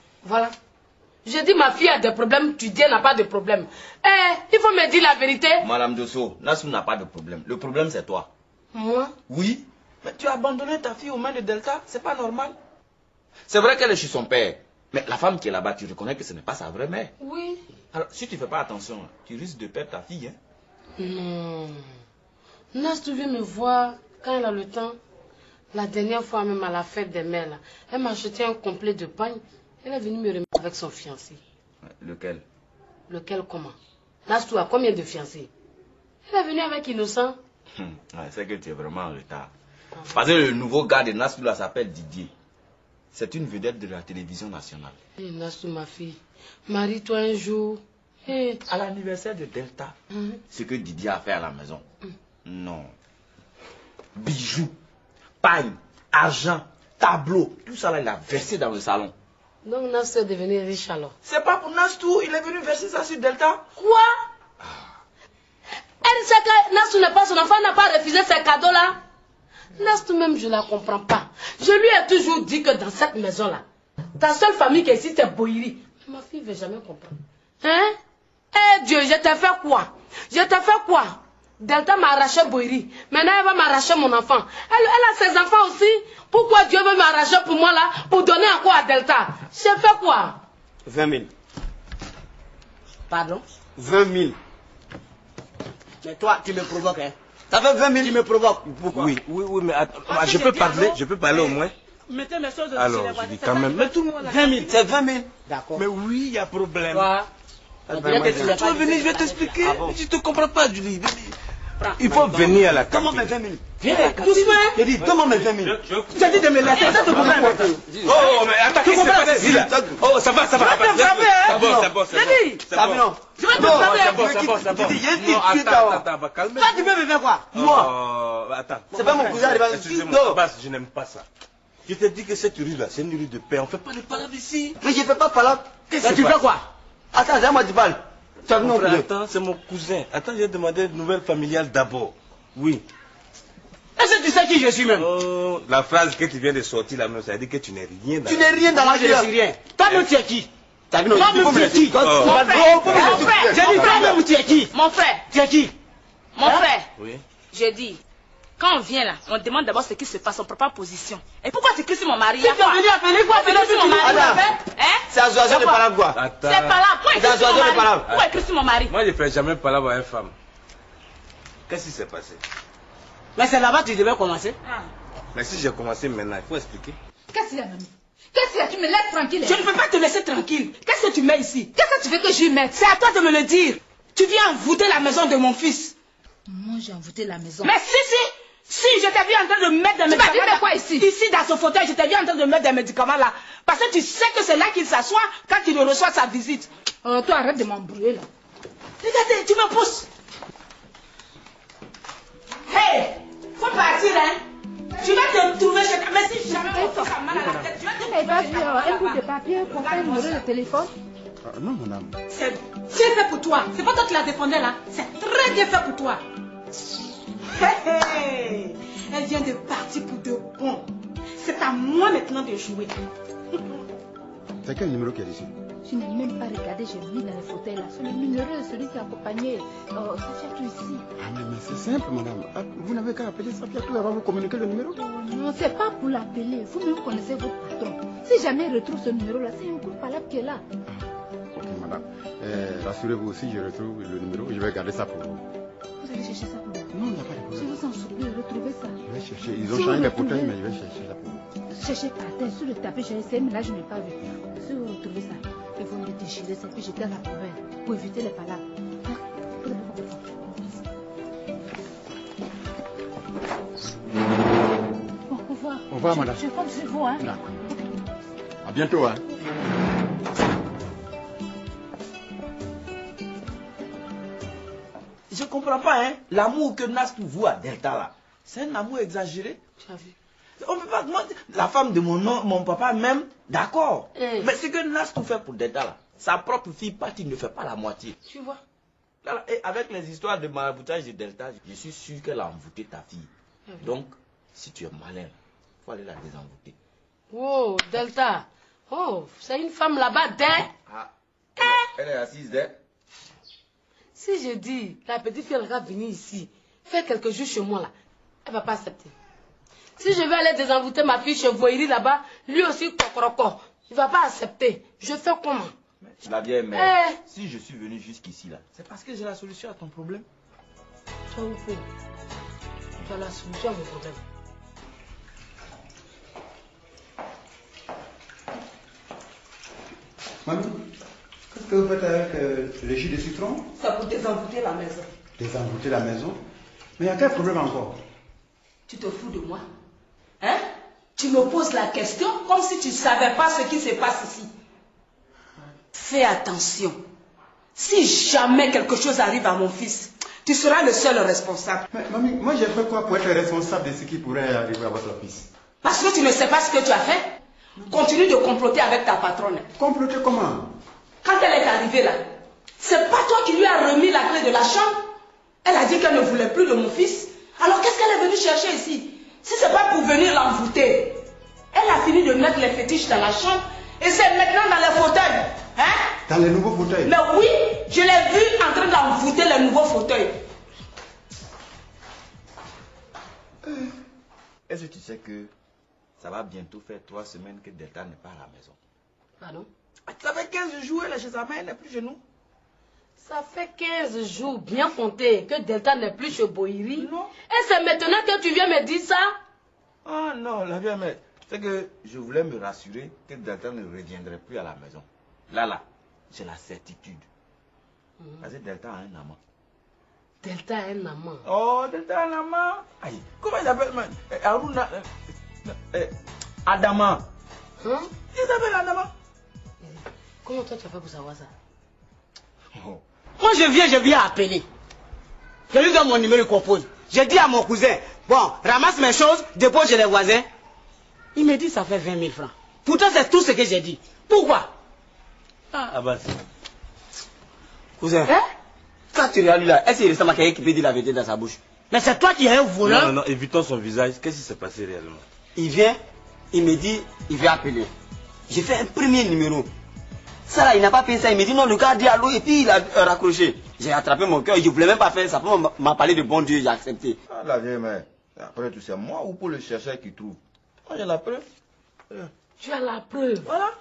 Je dis ma fille a des problèmes, tu dis elle n'a pas de problème. Il faut me dire la vérité. Madame Dosso, Nastou n'a pas de problème. Le problème, c'est toi. Moi? Oui. Mais tu as abandonné ta fille aux mains de Delta, c'est pas normal. C'est vrai qu'elle est chez son père. Mais la femme qui est là-bas, tu reconnais que ce n'est pas sa vraie mère. Oui. Alors, si tu ne fais pas attention, tu risques de perdre ta fille. Hein? Non. Nastou vient me voir quand elle a le temps. La dernière fois, même à la fête des mères, là, elle m'a acheté un complet de pagne. Elle est venue me remettre avec son fiancé. Lequel? Lequel comment? Nastou a combien de fiancés? Elle est venue avec Innocent. C'est que tu es vraiment en retard. Parce que le nouveau gars de Nastou là s'appelle Didier. C'est une vedette de la télévision nationale. Nastou, ma fille, marie-toi un jour. À l'anniversaire de Delta, ce que Didier a fait à la maison. Non. Bijoux, paille, argent, tableau, tout ça là, il a versé dans le salon. Donc Nastou est devenu riche alors? C'est pas pour Nastou, il est venu verser ça sur Delta. Quoi? Elle sait que Nastou n'est pas son enfant, n'a pas refusé ces cadeaux-là. Nastou même, je ne la comprends pas. Je lui ai toujours dit que dans cette maison-là, ta seule famille qui est ici, c'est Boïri. Ma fille ne veut jamais comprendre. Hein? Eh Dieu, je t'ai fait quoi? Je t'ai fait quoi? Delta m'a arraché Boïri. Maintenant, elle va m'arracher mon enfant. Elle a ses enfants aussi. Pourquoi Dieu veut m'arracher pour moi là? Pour donner encore à Delta? J'ai fait quoi? 20 000. Pardon? 20 000. Mais toi, tu me provoques, hein? Ça fait 20 000. Tu me provoques. Pourquoi? Oui, mais attends, je peux parler au moins. Mettez mes choses alors, je dis quand même. Mais tout le monde 20 000, c'est 20 000. D'accord. Mais oui, il y a problème. Quoi? Tu vas venir, je vais t'expliquer. Je ne te comprends pas, Julie. Il faut venir à la cantine. Comment mes 20 000? Viens à la cantine. J'ai dit, comment mes 20 000? Tu as dit de me laisser, ça te comprends. Oh, mais attends, qu'est-ce qui s'est passé là? Oh, ça va. Je vais te frapper, hein? C'est bon. J'ai dit. Ça va, non. Je vais te frapper. C'est bon. Non, attends, calme. Toi, tu peux me faire quoi? Moi. Attends. C'est pas mon cousin, il va me Excusez-moi, Abbas, je n'aime pas ça. Je t'ai dit que cette rue-là, c'est une rue de paix. On ne fait pas de palabre ici. Mais je fais pas palabre. Qu'est-ce que tu fais quoi? Attends, c'est à moi tu parles. Tu as vu mon cousin? Attends, c'est mon cousin. Attends, j'ai demandé une nouvelle familiale d'abord. Oui. Est-ce que tu sais qui je suis même? Oh, la phrase que tu viens de sortir là, ça veut dire que tu n'es rien dans Tu n'es rien dans la vie. Je ne suis rien. Toi-même, tu es qui? Toi-même, tu es qui? Mon frère. J'ai dit, toi-même, tu es qui? Mon frère. Tu es qui? Mon frère. Oui. J'ai dit, quand on vient là, on demande d'abord ce qui se passe, on prend pas position. Et pourquoi tu cries sur mon mari? Tu es venu appeler quoi? Tu es sur mon mari? C'est Azoazon de palabre quoi? C'est pas là. Pourquoi écris sur mon mari? Pourquoi écris sur mon mari? Moi, je ne fais jamais palabre à une femme. Qu'est-ce qui s'est passé? Mais c'est là-bas que tu devais commencer. Mais si j'ai commencé maintenant, il faut expliquer. Qu'est-ce qu'il y a, mamie? Qu'est-ce qu'il y a? Tu me laisses tranquille. Je ne peux pas te laisser tranquille. Qu'est-ce que tu mets ici? Qu'est-ce que tu veux que j'y mette? C'est à toi de me le dire. Tu viens envoûter la maison de mon fils. Moi, j'ai envoûté la maison. Mais si, je t'ai vu en train de mettre des médicaments. Tu m'as dit de quoi ici? Ici, dans ce fauteuil, je t'ai vu en train de mettre des médicaments là. Parce que tu sais que c'est là qu'il s'assoit quand il reçoit sa visite. Toi, arrête de m'embrouiller là. Regardez, tu me pousses. Hey, faut partir, hein. Tu vas te trouver chez toi. Mais si jamais mon fils a mal à la tête, tu vas te trouver chez toi. Un bout de papier pour faire un numéro de téléphone. Non, mon âme. C'est fait pour toi. C'est pas toi qui la défendais là. C'est très bien fait pour toi. Hey, elle vient de partir pour de bon. C'est à moi maintenant de jouer. C'est quel numéro qui est ici? Je n'ai même pas regardé, j'ai mis dans le fauteuil là. C'est le numéro, celui qui a accompagné Safiatou ici. Mais c'est simple, madame. Vous n'avez qu'à appeler Safiatou, elle va vous communiquer le numéro. Non, c'est pas pour l'appeler. Vous-même connaissez votre patron. Si jamais il retrouve ce numéro là, c'est un coup de palabre qui est là. Ok, madame. Rassurez-vous, si je retrouve le numéro, je vais garder ça pour vous. Vous allez chercher ça pour moi? Non, il n'y a pas de problème. Je vous en supplie, retrouvez ça. Je vais chercher. Ils ont changé les fauteuils, mais je vais chercher ça pour vous. Cherchez par terre, sur le tapis, j'ai essayé, mais là je n'ai pas vu. Si vous retrouvez ça, il faut me le déchirer, ça puis jeter à la poubelle pour éviter les palabres. Bon, au revoir. Au revoir, madame. Je compte sur vous, hein. D'accord. À bientôt, hein. Je comprends pas, hein. L'amour que Nastou voue à Delta là, c'est un amour exagéré. Tu as vu? On peut pas demander. La femme de mon papa même, d'accord. Mais ce que Nastou fait pour Delta là, sa propre fille partie ne fait pas la moitié. Tu vois? Là, et avec les histoires de maraboutage de Delta, je suis sûr qu'elle a envoûté ta fille. Donc, si tu es malin, il faut aller la désenvoûter. Oh, Delta. Oh, c'est une femme là-bas, Elle est assise, hein? Si je dis, la petite fille va venir ici, faire quelques jours chez moi là, elle va pas accepter. Si je vais aller désenvoûter ma fille chez Voïri là-bas, lui aussi, cocroco, il va pas accepter. Je fais comment? La vieille mère, si je suis venu jusqu'ici là, c'est parce que j'ai la solution à ton problème. Toi, Oufou, tu as la solution à mon problème. Mamie, qu'est-ce que vous faites avec le jus de citron? C'est pour désenvoûter la maison. Désenvoûter la maison? Mais il y a quel problème encore? Tu te fous de moi? Hein? Tu me poses la question comme si tu ne savais pas ce qui se passe ici. Fais attention. Si jamais quelque chose arrive à mon fils, tu seras le seul responsable. Mais mamie, moi j'ai fait quoi pour être responsable de ce qui pourrait arriver à votre fils? Parce que tu ne sais pas ce que tu as fait. Continue de comploter avec ta patronne. Comploter comment? Quand elle est arrivée là, c'est pas toi qui lui as remis la clé de la chambre? Elle a dit qu'elle ne voulait plus de mon fils. Alors qu'est-ce qu'elle est venue chercher ici? Si c'est pas pour venir l'envoûter. Elle a fini de mettre les fétiches dans la chambre et c'est maintenant dans les fauteuils. Hein? Dans les nouveaux fauteuils? Mais oui, je l'ai vu en train d'envoûter les nouveaux fauteuils. Est-ce que tu sais que ça va bientôt faire 3 semaines que Delta n'est pas à la maison? Pardon? Ça fait 15 jours, elle est chez sa mère, elle n'est plus chez nous. Ça fait 15 jours, bien compté, que Delta n'est plus chez Bohiri. Non. Et c'est maintenant que tu viens me dire ça? Ah non, la vieille mère, c'est que je voulais me rassurer que Delta ne reviendrait plus à la maison. Là, j'ai la certitude. Parce que Delta a un amant. Delta a un amant? Oh, Delta a un amant. Aïe, comment il s'appelle, man? Aruna. Adama. Hein? Il s'appelle Adama. Comment toi tu as fait pour savoir ça? Oh. Quand je viens appeler. Je lui donne mon numéro, il compose. Je dis à mon cousin, bon, ramasse mes choses, dépose chez les voisins. Il me dit ça fait 20 000 francs. Pourtant c'est tout ce que j'ai dit. Pourquoi? Ah bah cousin, hein? Quand tu regardes lui là, est-ce qu'il y a quelqu'un qui peut dire la vérité dans sa bouche? Mais c'est toi qui es un voleur. Non, évitons son visage. Qu'est-ce qui s'est passé réellement? Il vient, il me dit, il veut appeler. J'ai fait un premier numéro. Ça là, il n'a pas payé ça. Il me dit non, le gars a dit allô et puis il a raccroché. J'ai attrapé mon cœur, je ne voulais même pas faire ça. Après, on m'a parlé de bon Dieu, j'ai accepté. Ah, la vieille mère. Après tout, c'est moi ou pour le chercheur qui trouve? Moi, j'ai la preuve. Tu as la preuve? Voilà.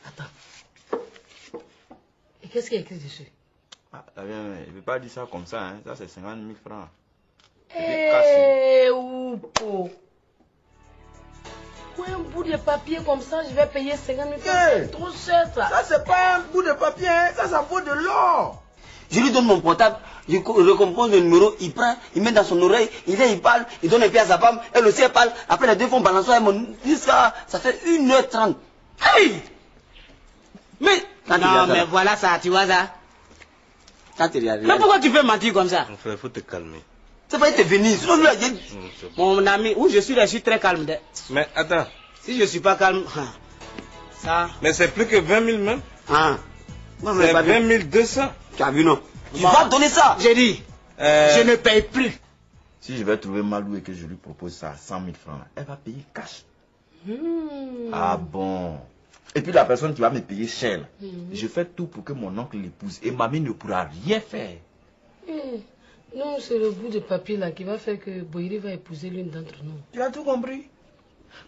Attends. Et qu'est-ce qu'il y a écrit dessus? Ah, la vieille mère, il ne veut pas dire ça comme ça. Hein. Ça, c'est 50 000 francs. Eh, Oupo. Pour un bout de papier comme ça, je vais payer 50 000 francs. C'est trop cher ça. Ça, c'est pas un bout de papier, hein. Ça vaut de l'or. Je lui donne mon portable, je recompose le numéro, il prend, il met dans son oreille, il vient, il parle, il donne un pied à sa femme, elle aussi elle parle. Après les deux font balancer, ça fait 1h30. Hey! Mais, non, mais voilà ça, tu vois ça. Mais pourquoi tu peux mentir comme ça? Il faut te calmer. Ça va être venu. Sinon, lui, mon ami, où je suis très calme. Mais attends. Si je ne suis pas calme, ça. Mais c'est plus que 20 000 même. Ah. C'est 20 200. Tu as vu, non? Tu vas donner ça. J'ai dit, je ne paye plus. Si je vais trouver Malou et que je lui propose ça à 100 000 francs, elle va payer cash. Ah bon? Et puis la personne qui va me payer cher, je fais tout pour que mon oncle l'épouse et mamie ne pourra rien faire. Non, c'est le bout de papier là qui va faire que Bohiri va épouser l'une d'entre nous. Tu as tout compris?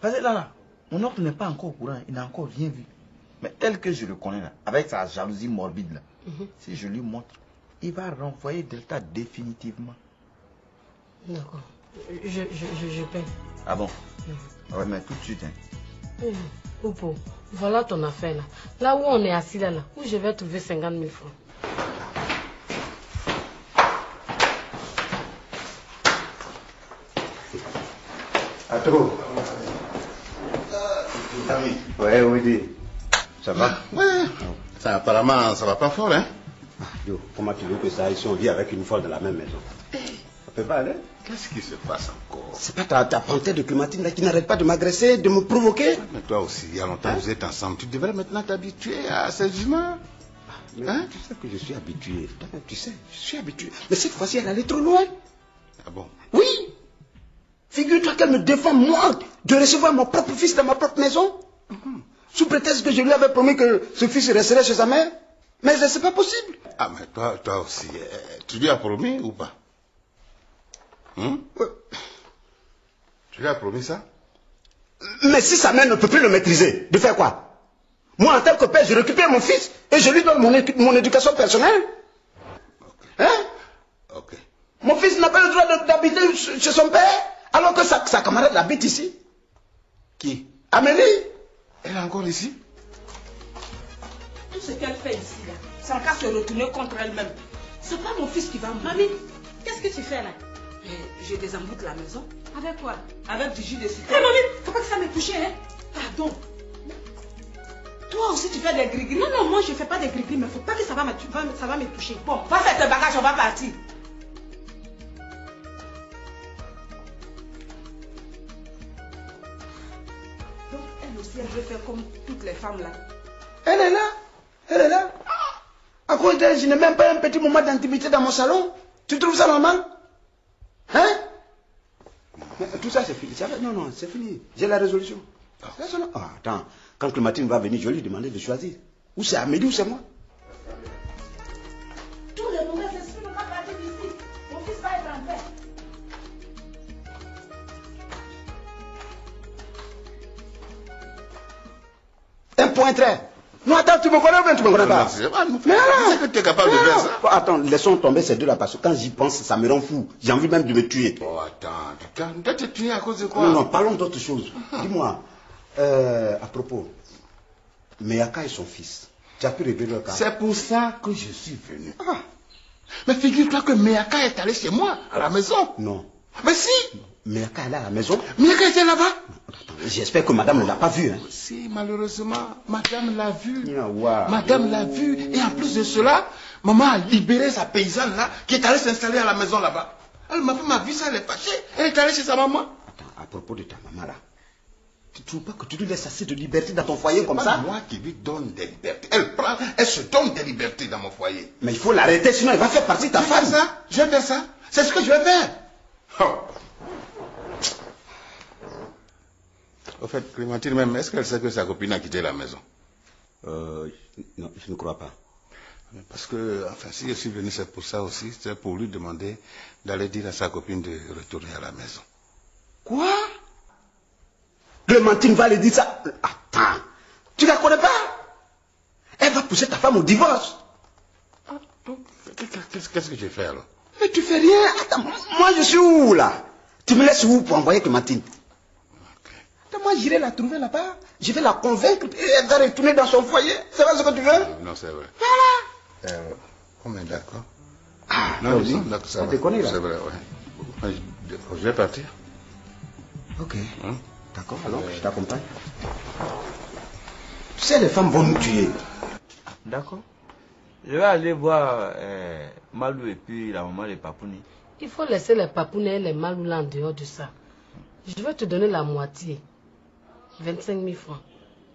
Parce que là, mon oncle n'est pas encore au courant, il n'a encore rien vu. Mais tel que je le connais là, avec sa jalousie morbide là, si je lui montre, il va renvoyer Delta définitivement. D'accord. Je paye. Ah bon? Ouais, mais tout de suite. Hein. Oupo, voilà ton affaire là. Là où on est assis là, où je vais trouver 50 000 francs. Atro. Ouais, oui. Ça va? Ouais. Ça, apparemment, ça va pas fort, hein? Yo, comment tu veux que ça aille si on vit avec une folle dans la même maison? Ça peut pas aller? Qu'est-ce qui se passe encore? C'est pas ta panthère de Clémentine là qui n'arrête pas de m'agresser, de me provoquer? Mais toi aussi, il y a longtemps que vous êtes ensemble. Tu devrais maintenant t'habituer à ces humains. Hein? Tu sais que je suis habitué. Tu sais, je suis habitué. Mais cette fois-ci, elle allait trop loin. Ah bon? Oui. Figure-toi qu'elle me défend, moi, de recevoir mon propre fils dans ma propre maison. Sous prétexte que je lui avais promis que ce fils resterait chez sa mère. Mais c'est pas possible. Ah, mais toi aussi, tu lui as promis ou pas? Tu lui as promis ça? Mais si sa mère ne peut plus le maîtriser, de faire quoi? Moi, en tant que père, je récupère mon fils et je lui donne mon éducation personnelle. Hein? Ok. Mon fils n'a pas le droit d'habiter chez son père, alors que sa camarade habite ici. Qui? Amélie. Elle est encore ici? Tout ce qu'elle fait ici, là, ça va se retourner contre elle-même. C'est pas mon fils qui va me... Mamie, qu'est-ce que tu fais là? Je désemboute la maison. Avec quoi? Avec du jus de citron. Hé mamie, faut pas que ça me touche, hein? Pardon. Toi aussi tu fais des gris-gris. Non, moi je fais pas des gris-gris, mais faut pas que ça va me toucher. Bon, va faire tes bagages, on va partir. Donc elle aussi, elle veut faire comme toutes les femmes là. Elle est là. Elle est là. À cause d'elle, je n'ai même pas un petit moment d'intimité dans mon salon. Tu trouves ça normal? Hein? Mais tout ça, c'est fini. Non, c'est fini. J'ai la résolution. Ah, attends, quand Clémentine va venir, je vais lui demander de choisir. Ou c'est Amélie ou c'est moi. Tous les mauvais esprits ne vont pas partir d'ici. Mon fils va être en paix. Un point trait. Non, attends, tu me connais ou bien tu me connais pas? Mais alors, c'est que tu es capable de faire ça. Attends, laissons tomber ces deux-là parce que quand j'y pense, ça me rend fou. J'ai envie même de me tuer. Oh, attends, tu dois te tuer à cause de quoi? Non, parlons d'autre chose. Dis-moi, à propos, Meaka et son fils, tu as pu régler leur cas? C'est pour ça que je suis venu. Mais figure-toi que Meaka est allé chez moi, à la maison. Non. Mais si! Meaka est là à la maison? Meaka était là-bas? J'espère que madame ne l'a pas vu. Hein. Si, malheureusement, madame l'a vu. Wow. Madame l'a vu. Et en plus de cela, maman a libéré sa paysanne là, qui est allée s'installer à la maison là-bas. Alors ma femme a vu ça, elle est fâchée. Elle est allée chez sa maman. Attends, à propos de ta maman là, tu ne trouves pas que tu lui laisses assez de liberté dans ton foyer comme ça? C'est moi qui lui donne des libertés. Elle se donne des libertés dans mon foyer. Mais il faut l'arrêter, sinon elle va faire partie de ta femme. Je vais faire ça. C'est ce que je vais faire. Oh. Au fait, Clémentine même, est-ce qu'elle sait que sa copine a quitté la maison? Non, je ne crois pas. Parce que, enfin, si je suis venu, c'est pour ça aussi. C'est pour lui demander d'aller dire à sa copine de retourner à la maison. Quoi? Clémentine va lui dire ça? Attends, tu la connais pas? Elle va pousser ta femme au divorce. Qu'est-ce que j'ai fait alors? Mais tu fais rien. Attends, moi je suis où là? Tu me laisses où pour envoyer Clémentine? Moi, j'irai la trouver là-bas. Je vais la convaincre et elle va retourner dans son foyer. C'est vrai ce que tu veux? Non, c'est vrai. Voilà. On est d'accord. Non, d'accord, ça va. C'est vrai, oui. Je vais partir. Ok. D'accord, alors je t'accompagne. Tu sais, les femmes vont nous tuer. D'accord. Je vais aller voir Malou et puis la maman des Papouni. Il faut laisser les Papouni et les Malou là en dehors de ça. Je vais te donner la moitié. 25 000 francs.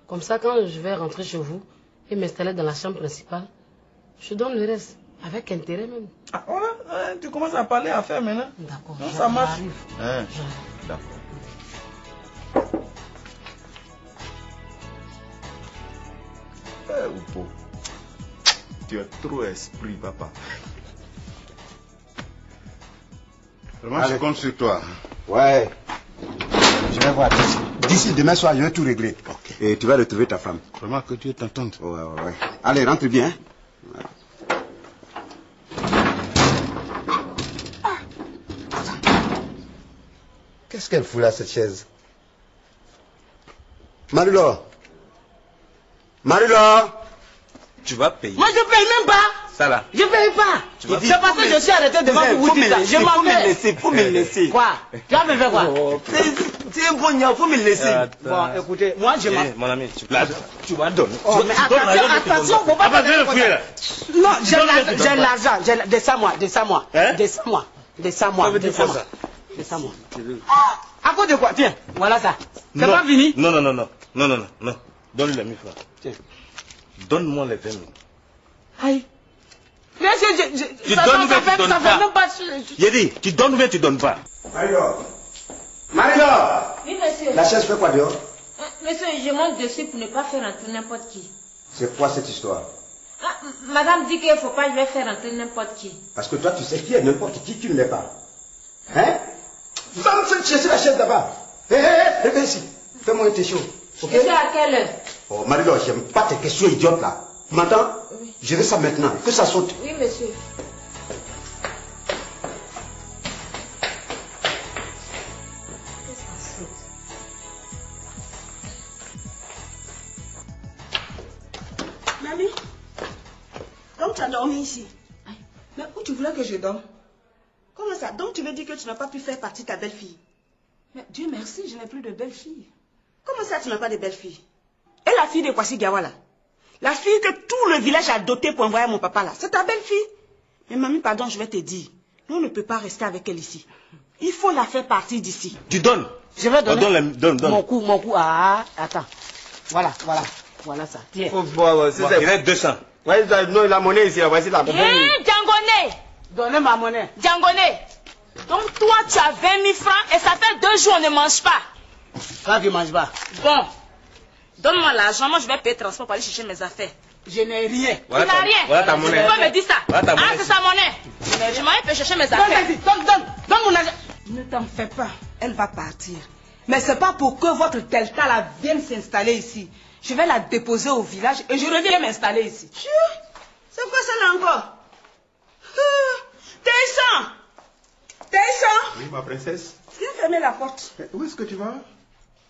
Comme ça, quand je vais rentrer chez vous et m'installer dans la chambre principale, je donne le reste, avec intérêt même. Ah, voilà, tu commences à parler à faire maintenant. D'accord. Ça marche. D'accord. Oupo, tu as trop esprit, papa. Vraiment, je compte sur toi. Ouais. Je vais voir. D'ici demain soir, je vais tout régler. Okay. Et tu vas retrouver ta femme. Vraiment que Dieu t'entende. Ouais. Allez, rentre bien. Qu'est-ce qu'elle fout là, cette chaise? Marie-Laure. Tu vas payer. Moi, je paye même pas. Ça là. Je paye pas. C'est parce que je suis arrêté devant vous dire ça. Je m'en vais. Faut me laisser. Quoi? Tu vas me faire quoi? C'est un bon gars, faut me laisser. Bon, écoutez, moi je m'en... Mon ami, tu vas donner. Oh, mais attention, faut pas... Non, j'ai l'argent. Descends-moi. À cause de quoi? Tiens, voilà ça. C'est pas fini? Non. Donne-lui les 1000 francs. Tiens. Donne-moi les 20 000. Aïe. Mais tu donnes ou bien tu donnes pas? J'ai dit, tu donnes ou bien tu donnes pas? Marie-Laure. Oui, monsieur. La chaise fait quoi dehors? Monsieur, je monte dessus pour ne pas faire entrer n'importe qui. C'est quoi cette histoire? Madame dit qu'il ne faut pas, je vais faire entrer n'importe qui. Parce que toi, tu sais qui est n'importe qui, tu ne l'es pas. Hein? Va me faire chercher la chaise là-bas. Reviens ici. Fais-moi un thé chaud. Ok? Monsieur, à quelle heure? Oh, Marie-Laure, j'aime pas tes questions idiotes là. Tu m'entends? Oui. Je veux ça maintenant. Que ça saute. Oui, monsieur. Mamie, donc tu as dormi ici. Mais où tu voulais que je dorme? Comment ça? Donc tu veux dire que tu n'as pas pu faire partie de ta belle-fille? Mais Dieu merci, je n'ai plus de belle-fille. Comment ça tu n'as pas de belle-fille? Et la fille de Kwasi Gawa là? La fille que tout le village a dotée pour envoyer mon papa là, c'est ta belle-fille. Mais mamie, pardon, je vais te dire, nous on ne peut pas rester avec elle ici. Il faut la faire partir d'ici. Tu donnes? Je vais donner. Donne. Mon coup. Ah, attends. Voilà ça. Tiens. Faut voir, il reste 200. Ouais, non, la monnaie ici, voici la monnaie. Hé, Djangoné! Donnez ma monnaie. Djangoné! Donc toi, tu as 20 000 francs et ça fait 2 jours on ne mange pas. Toi qui ne manges pas. Bon, donne-moi l'argent, moi je vais payer le transport pour aller chercher mes affaires. Je n'ai rien. Voilà tu n'as rien. Voilà ta monnaie. Tu peux me dire ça? Voilà ta monnaie. Ah, c'est sa monnaie. Je m'en vais chercher mes affaires. Donne mon argent. Ne t'en fais pas, elle va partir. Mais c'est pas pour que votre Delta là vienne s'installer ici. Je vais la déposer au village et je reviens m'installer ici. C'est quoi ça là encore? Taïsan! Taïsan! Oui, ma princesse. Viens fermer la porte. Où est-ce que tu vas?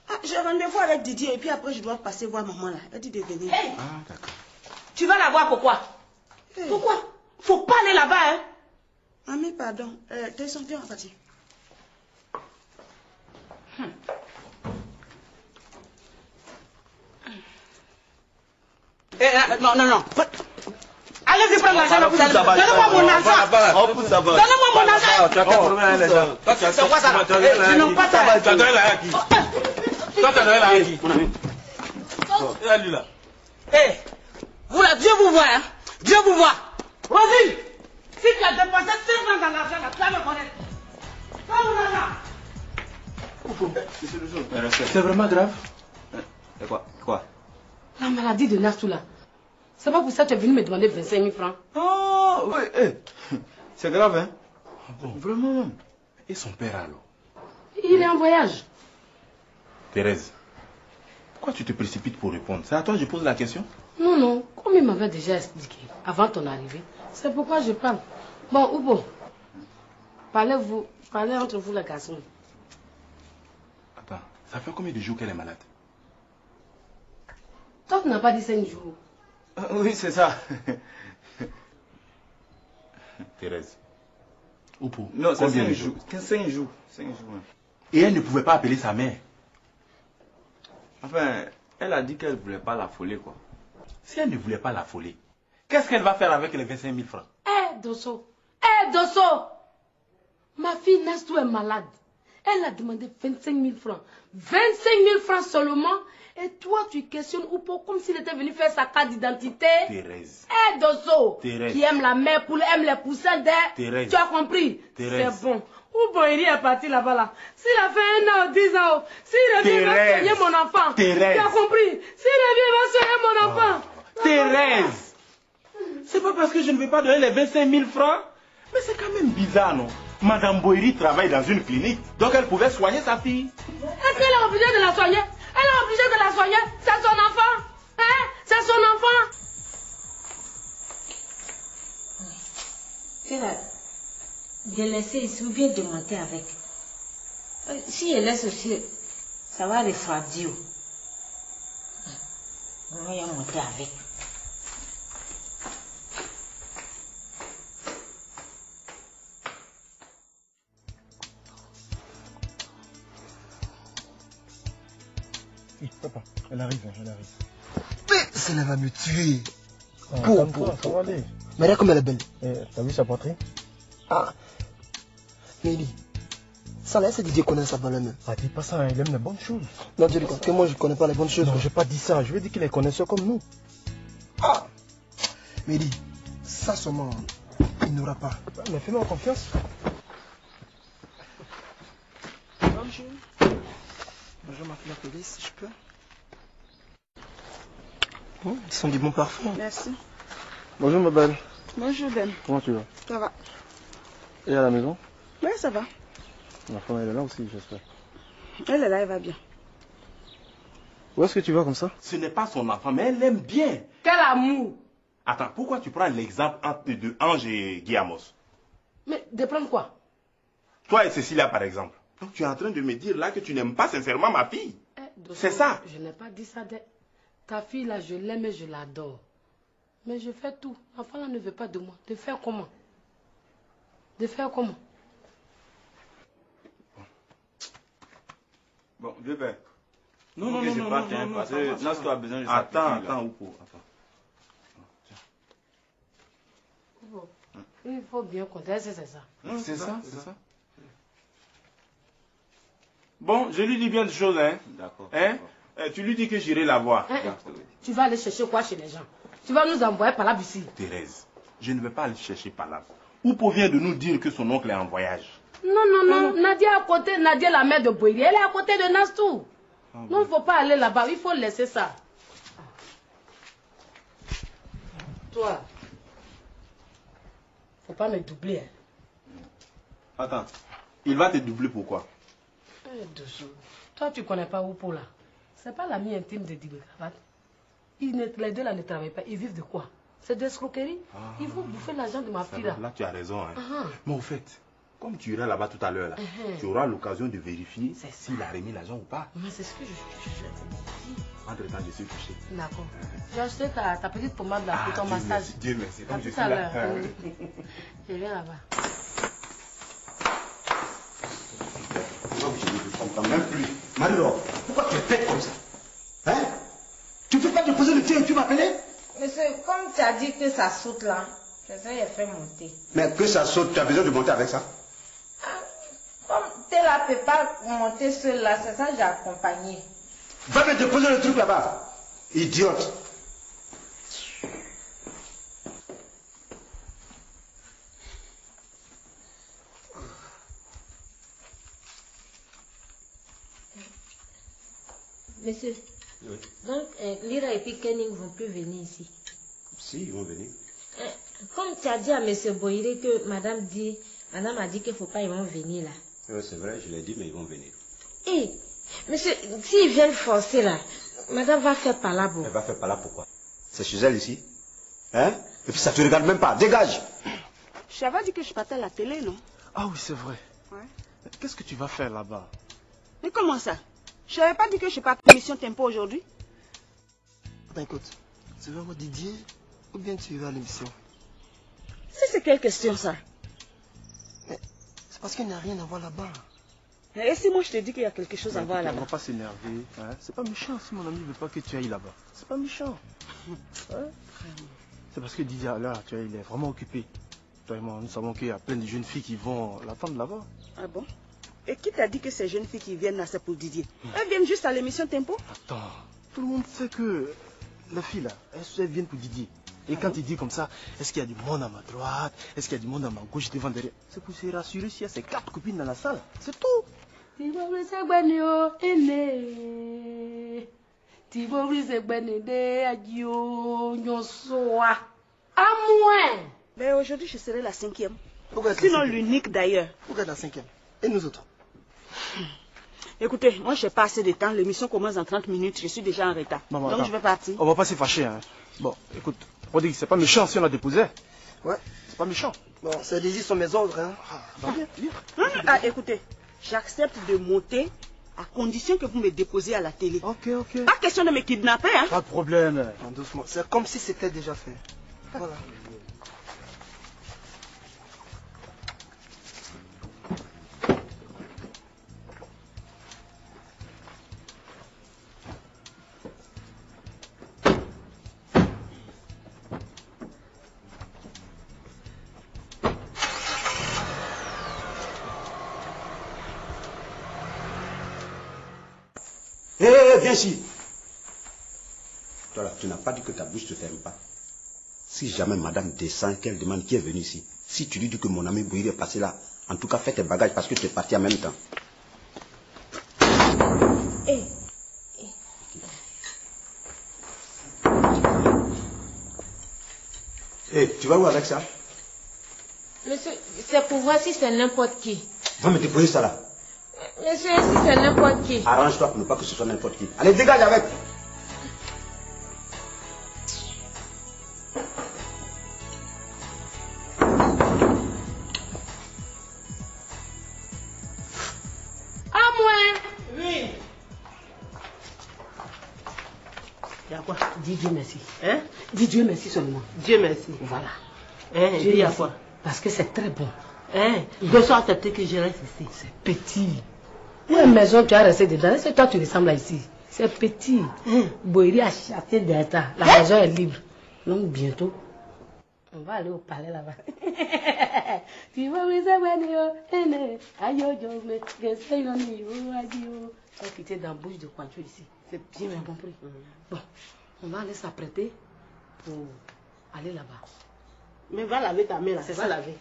Ah, j'ai rendez-vous avec Didier et puis après je dois passer voir maman là. Elle dit de venir. Hey. Ah, d'accord. Tu vas la voir pourquoi? Pourquoi? Faut pas aller là-bas, hein? Ami, pardon. Taïsan, viens, on va partir. Non. Allez-y prendre l'argent. Donnez-moi mon argent. Donnez-moi mon argent. Tu as quel problème avec les gens? C'est quoi ça? Je n'aime pas ça. Tu as donné l'argent à qui? Toi, tu as donné l'argent à qui? Et à lui là. Hé, vous là, Dieu vous voit, hein? Dieu vous voit. Vas-y. Si tu as dépensé 5 ans dans l'argent, là, tu vas me connaître. Prends mon argent. C'est vraiment grave? Et quoi? La maladie de Nastou là. C'est pas pour ça que tu es venu me demander 25 000 francs. Oh, oui, c'est grave, hein? Bon. Vraiment. Et son père alors? Il est en voyage. Thérèse, pourquoi tu te précipites pour répondre? C'est à toi que je pose la question? Non, comme il m'avait déjà expliqué avant ton arrivée, c'est pourquoi je parle. Bon, Oubo, parlez entre vous les garçons. Attends, ça fait combien de jours qu'elle est malade? Toi, tu n'as pas dit 5 jours. Oui, c'est ça. Thérèse. Oupo, Non, c'est combien 5 de jours. 5 jours. 5 jours. Et elle ne pouvait pas appeler sa mère. Enfin, elle a dit qu'elle ne voulait pas l'affoler, quoi. Si elle ne voulait pas l'affoler, qu'est-ce qu'elle va faire avec les 25 000 francs? Dosso, ma fille Nastou est malade. Elle a demandé 25 000 francs. 25 000 francs seulement. Et toi, tu questionnes Oupo comme s'il était venu faire sa carte d'identité. Thérèse. Dosso, Thérèse. qui aime la mère poule, aime les poussins d'air. Thérèse. Tu as compris? Thérèse. C'est bon. Oupo, il est parti là-bas là. S'il a fait 1 an, 10 ans, s'il revient, il va soigner mon enfant. Thérèse. Tu as compris? S'il revient, il va soigner mon enfant. Thérèse. C'est pas parce que je ne vais pas donner les 25 000 francs. Mais c'est quand même bizarre, non? Madame Boiri travaille dans une clinique, donc elle pouvait soigner sa fille. Est-ce qu'elle est obligée de la soigner? Elle est obligée de la soigner. C'est son enfant. Hein? C'est son enfant. C'est là. De laisser ici ou bien de monter avec. Si elle laisse aussi, ça va refroidir. On va y monter avec. Oui, papa, elle arrive. Mais cela va me tuer. Ça va aller. Mais regarde comme elle est belle. T'as vu sa poitrine? Ah, Mélie, ça laisse Didier connaître sa valeur même. Ah, dis pas ça, il aime les bonnes choses. Non, Dieu, que moi je connais pas les bonnes choses. Non, j'ai pas dit ça, je veux dire qu'il est connaisseur comme nous. Ah, Mélie, ça seulement, il n'aura pas. Mais fais-moi confiance. Bonjour. Bonjour, ma fille, la police, si je peux. Ils sont du bon parfum. Merci. Bonjour ma belle. Bonjour Ben. Comment tu vas? Ça va? Et à la maison? Oui, ça va. Ma femme elle est là aussi, j'espère. Elle est là, elle va bien. Où est-ce que tu vas comme ça? Ce n'est pas son enfant, mais elle l'aime bien. Quel amour! Attends, pourquoi tu prends l'exemple entre les deux, Ange et Guillamos? Mais de prendre quoi? Toi et Cécilia par exemple. Donc tu es en train de me dire là que tu n'aimes pas sincèrement ma fille. C'est ça? Je n'ai pas dit ça. Ta fille là, je l'aime et je l'adore. Mais je fais tout. L'enfant là ne veut pas de moi. De faire comment? Bon, vieux père. Non, parce que Nastou a besoin de sa Attends, Oupo. Il faut bien compter, c'est ça. C'est ça. Bon, je lui dis bien des choses, hein. D'accord. Hein? Tu lui dis que j'irai la voir. Tu vas aller chercher quoi chez les gens? Tu vas nous envoyer Palabre ici. Thérèse, je ne vais pas aller chercher Palabre. Oupo vient de nous dire que son oncle est en voyage. Non. Nadia est à côté, Nadia la mère de Boiri. Elle est à côté de Nastou. Non, il ne faut pas aller là-bas. Il faut laisser ça. Toi, faut pas me doubler. Attends, il va te doubler pourquoi? Toi, tu connais pas Oupo là. C'est pas l'ami intime de Dibé Cravate. Les deux là ne travaillent pas. Ils vivent de quoi? C'est des escroqueries. Ils vont bouffer l'argent de ma fille là. Là, tu as raison. Hein. Mais au fait, comme tu iras là-bas tout à l'heure, tu auras l'occasion de vérifier s'il a remis l'argent ou pas. Mais c'est ce que je dis. Entre-temps, je suis touché. D'accord. J'ai acheté ta petite pommade là pour ton massage. Dieu merci. Comme je tout suis à là. l'heure. Je viens là-bas. Je ne comprends même plus. Marie-Laure, pourquoi tu es bête comme ça? Hein? Tu ne peux pas te poser le tien et tu m'appeler? Monsieur, comme tu as dit que ça saute là, je vais faire monter. Mais que ça saute, tu as besoin de monter avec ça? Comme tu là ne peux pas monter seul là, c'est ça que j'ai accompagné. Va me déposer le truc là-bas. Idiote. Monsieur, oui. Donc Lira et puis Kenning ne vont plus venir ici. Si, ils vont venir. Comme tu as dit à monsieur Boiré que madame a dit qu'il ne faut pas, ils vont venir là. Oui, c'est vrai, je l'ai dit, mais ils vont venir. Eh, monsieur, s'ils viennent forcer là, madame va faire Palabre. Elle va faire Palabre pourquoi? C'est chez elle ici. Hein? Et puis ça ne te regarde même pas. Dégage! Je t'avais dit que je partais à la télé, non? Ah oui, c'est vrai. Ouais. Qu'est-ce que tu vas faire là-bas? Mais comment ça? Je n'avais pas dit que je partais à l'émission Tempo aujourd'hui. Attends, écoute. Tu vas voir Didier ou bien tu vas à l'émission? C'est quelle question ça? Mais c'est parce qu'il n'y a rien à voir là-bas. Et si moi je te dis qu'il y a quelque chose à voir là-bas? On ne va pas s'énerver. Hein? C'est pas méchant si mon ami ne veut pas que tu ailles là-bas. C'est pas méchant. Hein? C'est parce que Didier, à l'heure actuelle, il est vraiment occupé. Toi et moi, nous savons qu'il y a plein de jeunes filles qui vont l'attendre là-bas. Ah bon? Et qui t'a dit que ces jeunes filles qui viennent là, c'est pour Didier? Elles viennent juste à l'émission Tempo? Attends, tout le monde sait que les filles là, elles viennent pour Didier. Et quand il dit comme ça, est-ce qu'il y a du monde à ma droite? Est-ce qu'il y a du monde à ma gauche, devant, derrière? C'est pour se rassurer s'il y a ces 4 copines dans la salle. C'est tout. Mais aujourd'hui, je serai la 5e. Sinon l'unique d'ailleurs. Pourquoi la 5e? Et nous autres? Écoutez, moi je n'ai pas assez de temps. L'émission commence dans 30 minutes. Je suis déjà en retard. Maman, donc je vais partir. On va pas se fâcher. Hein. Bon, écoute, Rodrigue, c'est pas méchant si on la déposait. Ouais, c'est pas méchant. Bon, ces désirs sont mes ordres. Hein. Ah, écoutez, j'accepte de monter à condition que vous me déposiez à la télé. Ok. Pas question de me kidnapper. Hein. Pas de problème. Doucement. C'est comme si c'était déjà fait. Voilà. Viens ici. Toi là, tu n'as pas dit que ta bouche ne se ferme pas. Si jamais madame descend, qu'elle demande qui est venu ici, si tu lui dis que mon ami Bouyri est passé là, en tout cas fais tes bagages parce que tu es parti en même temps. Tu vas où avec ça? Monsieur, c'est pour voir si c'est n'importe qui. Va me déposer ça là. Monsieur, si c'est n'importe qui. Arrange-toi pour ne pas que ce soit n'importe qui. Allez, dégage avec. À moi. Oui. Il y a quoi? Dis Dieu merci. Hein? Dis Dieu merci seulement. Dieu merci. Voilà. Hein? Dieu, il y a quoi? Parce que c'est très bon. Hein? De sorte que je reste ici. C'est petit. Une maison, tu as resté dedans. C'est toi, tu ressembles là ici. C'est petit. Boiri a chassé d'État. La maison est libre. Donc bientôt, on va aller au palais là-bas. Tu vas vous Profiter d'embauche de Quancho ici. C'est bien compris. Bon, on va aller s'apprêter pour aller là-bas. Mais va laver ta main là, c'est ça laver.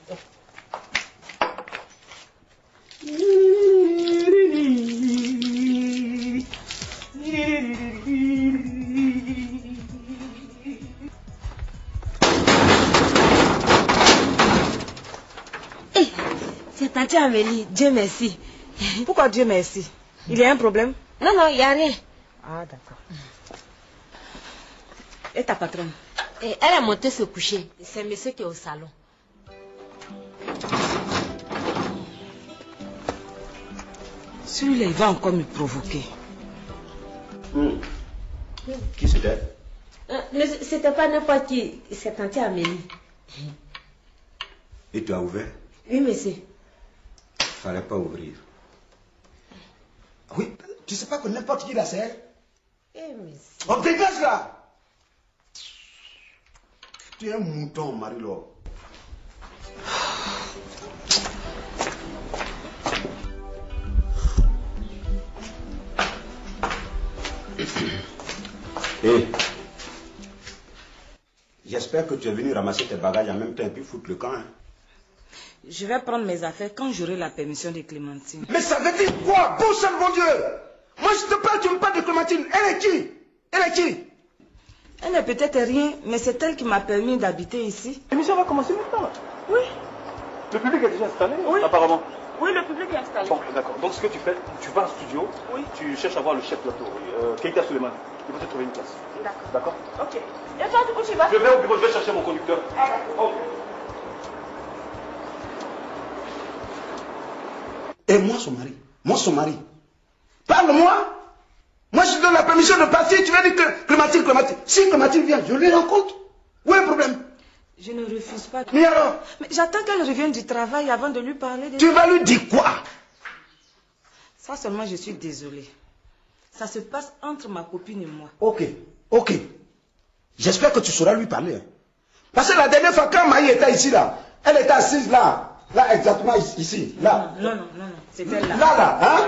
C'est ta tia Amélie, Dieu merci. Pourquoi Dieu merci? Il y a un problème? Non, non, il n'y a rien. Ah, d'accord. Et ta patronne? Et elle est montée se coucher. C'est monsieur qui est au salon. Celui-là, il va encore me provoquer. Qui c'était? Mais c'était pas n'importe qui, c'est ta tia Amélie. Et tu as ouvert? Oui, monsieur. Fallait pas ouvrir. Oui, tu sais pas que n'importe qui la sert? Eh, monsieur. On dégage là! Tu es un mouton, Marie-Laure. Hé, j'espère que tu es venu ramasser tes bagages en même temps et puis foutre le camp. Hein? Je vais prendre mes affaires quand j'aurai la permission de Clémentine. Mais ça veut dire quoi? Bon sang, mon Dieu! Moi je te parle, tu me parles de Clémentine. Elle est qui? Elle est qui? Elle n'est peut-être rien, mais c'est elle qui m'a permis d'habiter ici. L'émission va commencer maintenant. Oui. Le public est déjà installé, oui, apparemment. Oui, le public est installé. Bon, d'accord. Donc ce que tu fais, tu vas en studio, oui, tu cherches à voir le chef plateau, Keita Suleiman. Il peut te trouver une place. D'accord. D'accord? Ok. Et toi, du coup, tu vas? Je vais au bureau, je vais chercher mon conducteur. Ah, d'accord. Ok. Et moi son mari. Parle-moi. Moi je donne la permission de partir, tu vas dire que Clémentine. Si Clémentine vient, je les rencontre. Où est le problème? Je ne refuse pas. Mais alors? Mais j'attends qu'elle revienne du travail avant de lui parler. Tu vas lui dire quoi? Ça seulement, je suis désolée. Ça se passe entre ma copine et moi. Ok. J'espère que tu sauras lui parler. Hein. Parce que la dernière fois, quand Maï était ici, là, elle était assise là. Là, exactement ici. Là. Non. C'était là. Là, hein?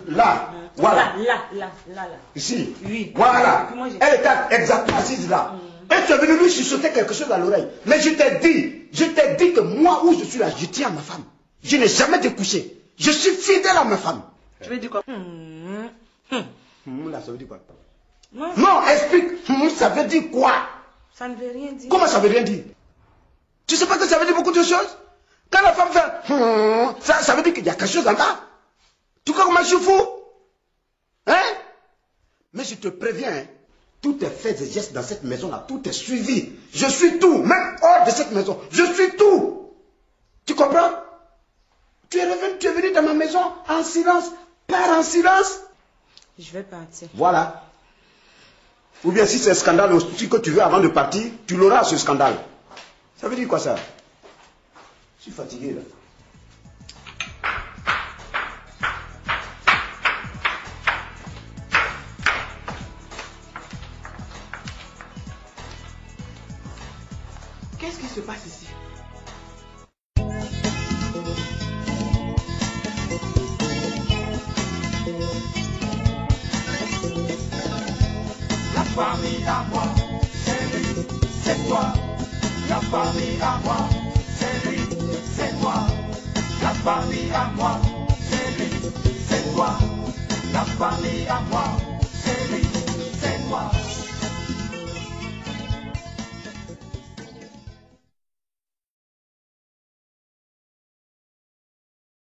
Là. Voilà. Là. Ici. Oui. Voilà. Elle était exactement assise là. Et tu es venu lui chuchoter quelque chose à l'oreille. Mais je t'ai dit que moi où je suis là, je tiens à ma femme. Je n'ai jamais découché. Je suis fidèle à ma femme. Tu veux dire quoi? Là, ça veut dire quoi? Non, explique. Ça veut dire quoi? Ça ne veut rien dire. Comment ça veut rien dire? Tu sais pas que ça veut dire beaucoup de choses? Quand la femme fait ça veut dire qu'il y a quelque chose en bas. Tu crois comment je suis fou? Hein? Mais je te préviens, hein, tout est fait et gestes dans cette maison-là, tout est suivi. Je suis tout, même hors de cette maison. Je suis tout. Tu comprends? Tu es venu dans ma maison en silence. Pars en silence. Je vais partir. Voilà. Ou bien si c'est un scandale aussi que tu veux avant de partir, tu l'auras ce scandale. Ça veut dire quoi ça? Je suis fatigué là. Qu'est-ce qui se passe ici? La famille à moi, c'est lui, c'est toi. La famille à moi, c'est lui, c'est moi. La famille à moi, c'est lui, c'est toi. La famille à moi.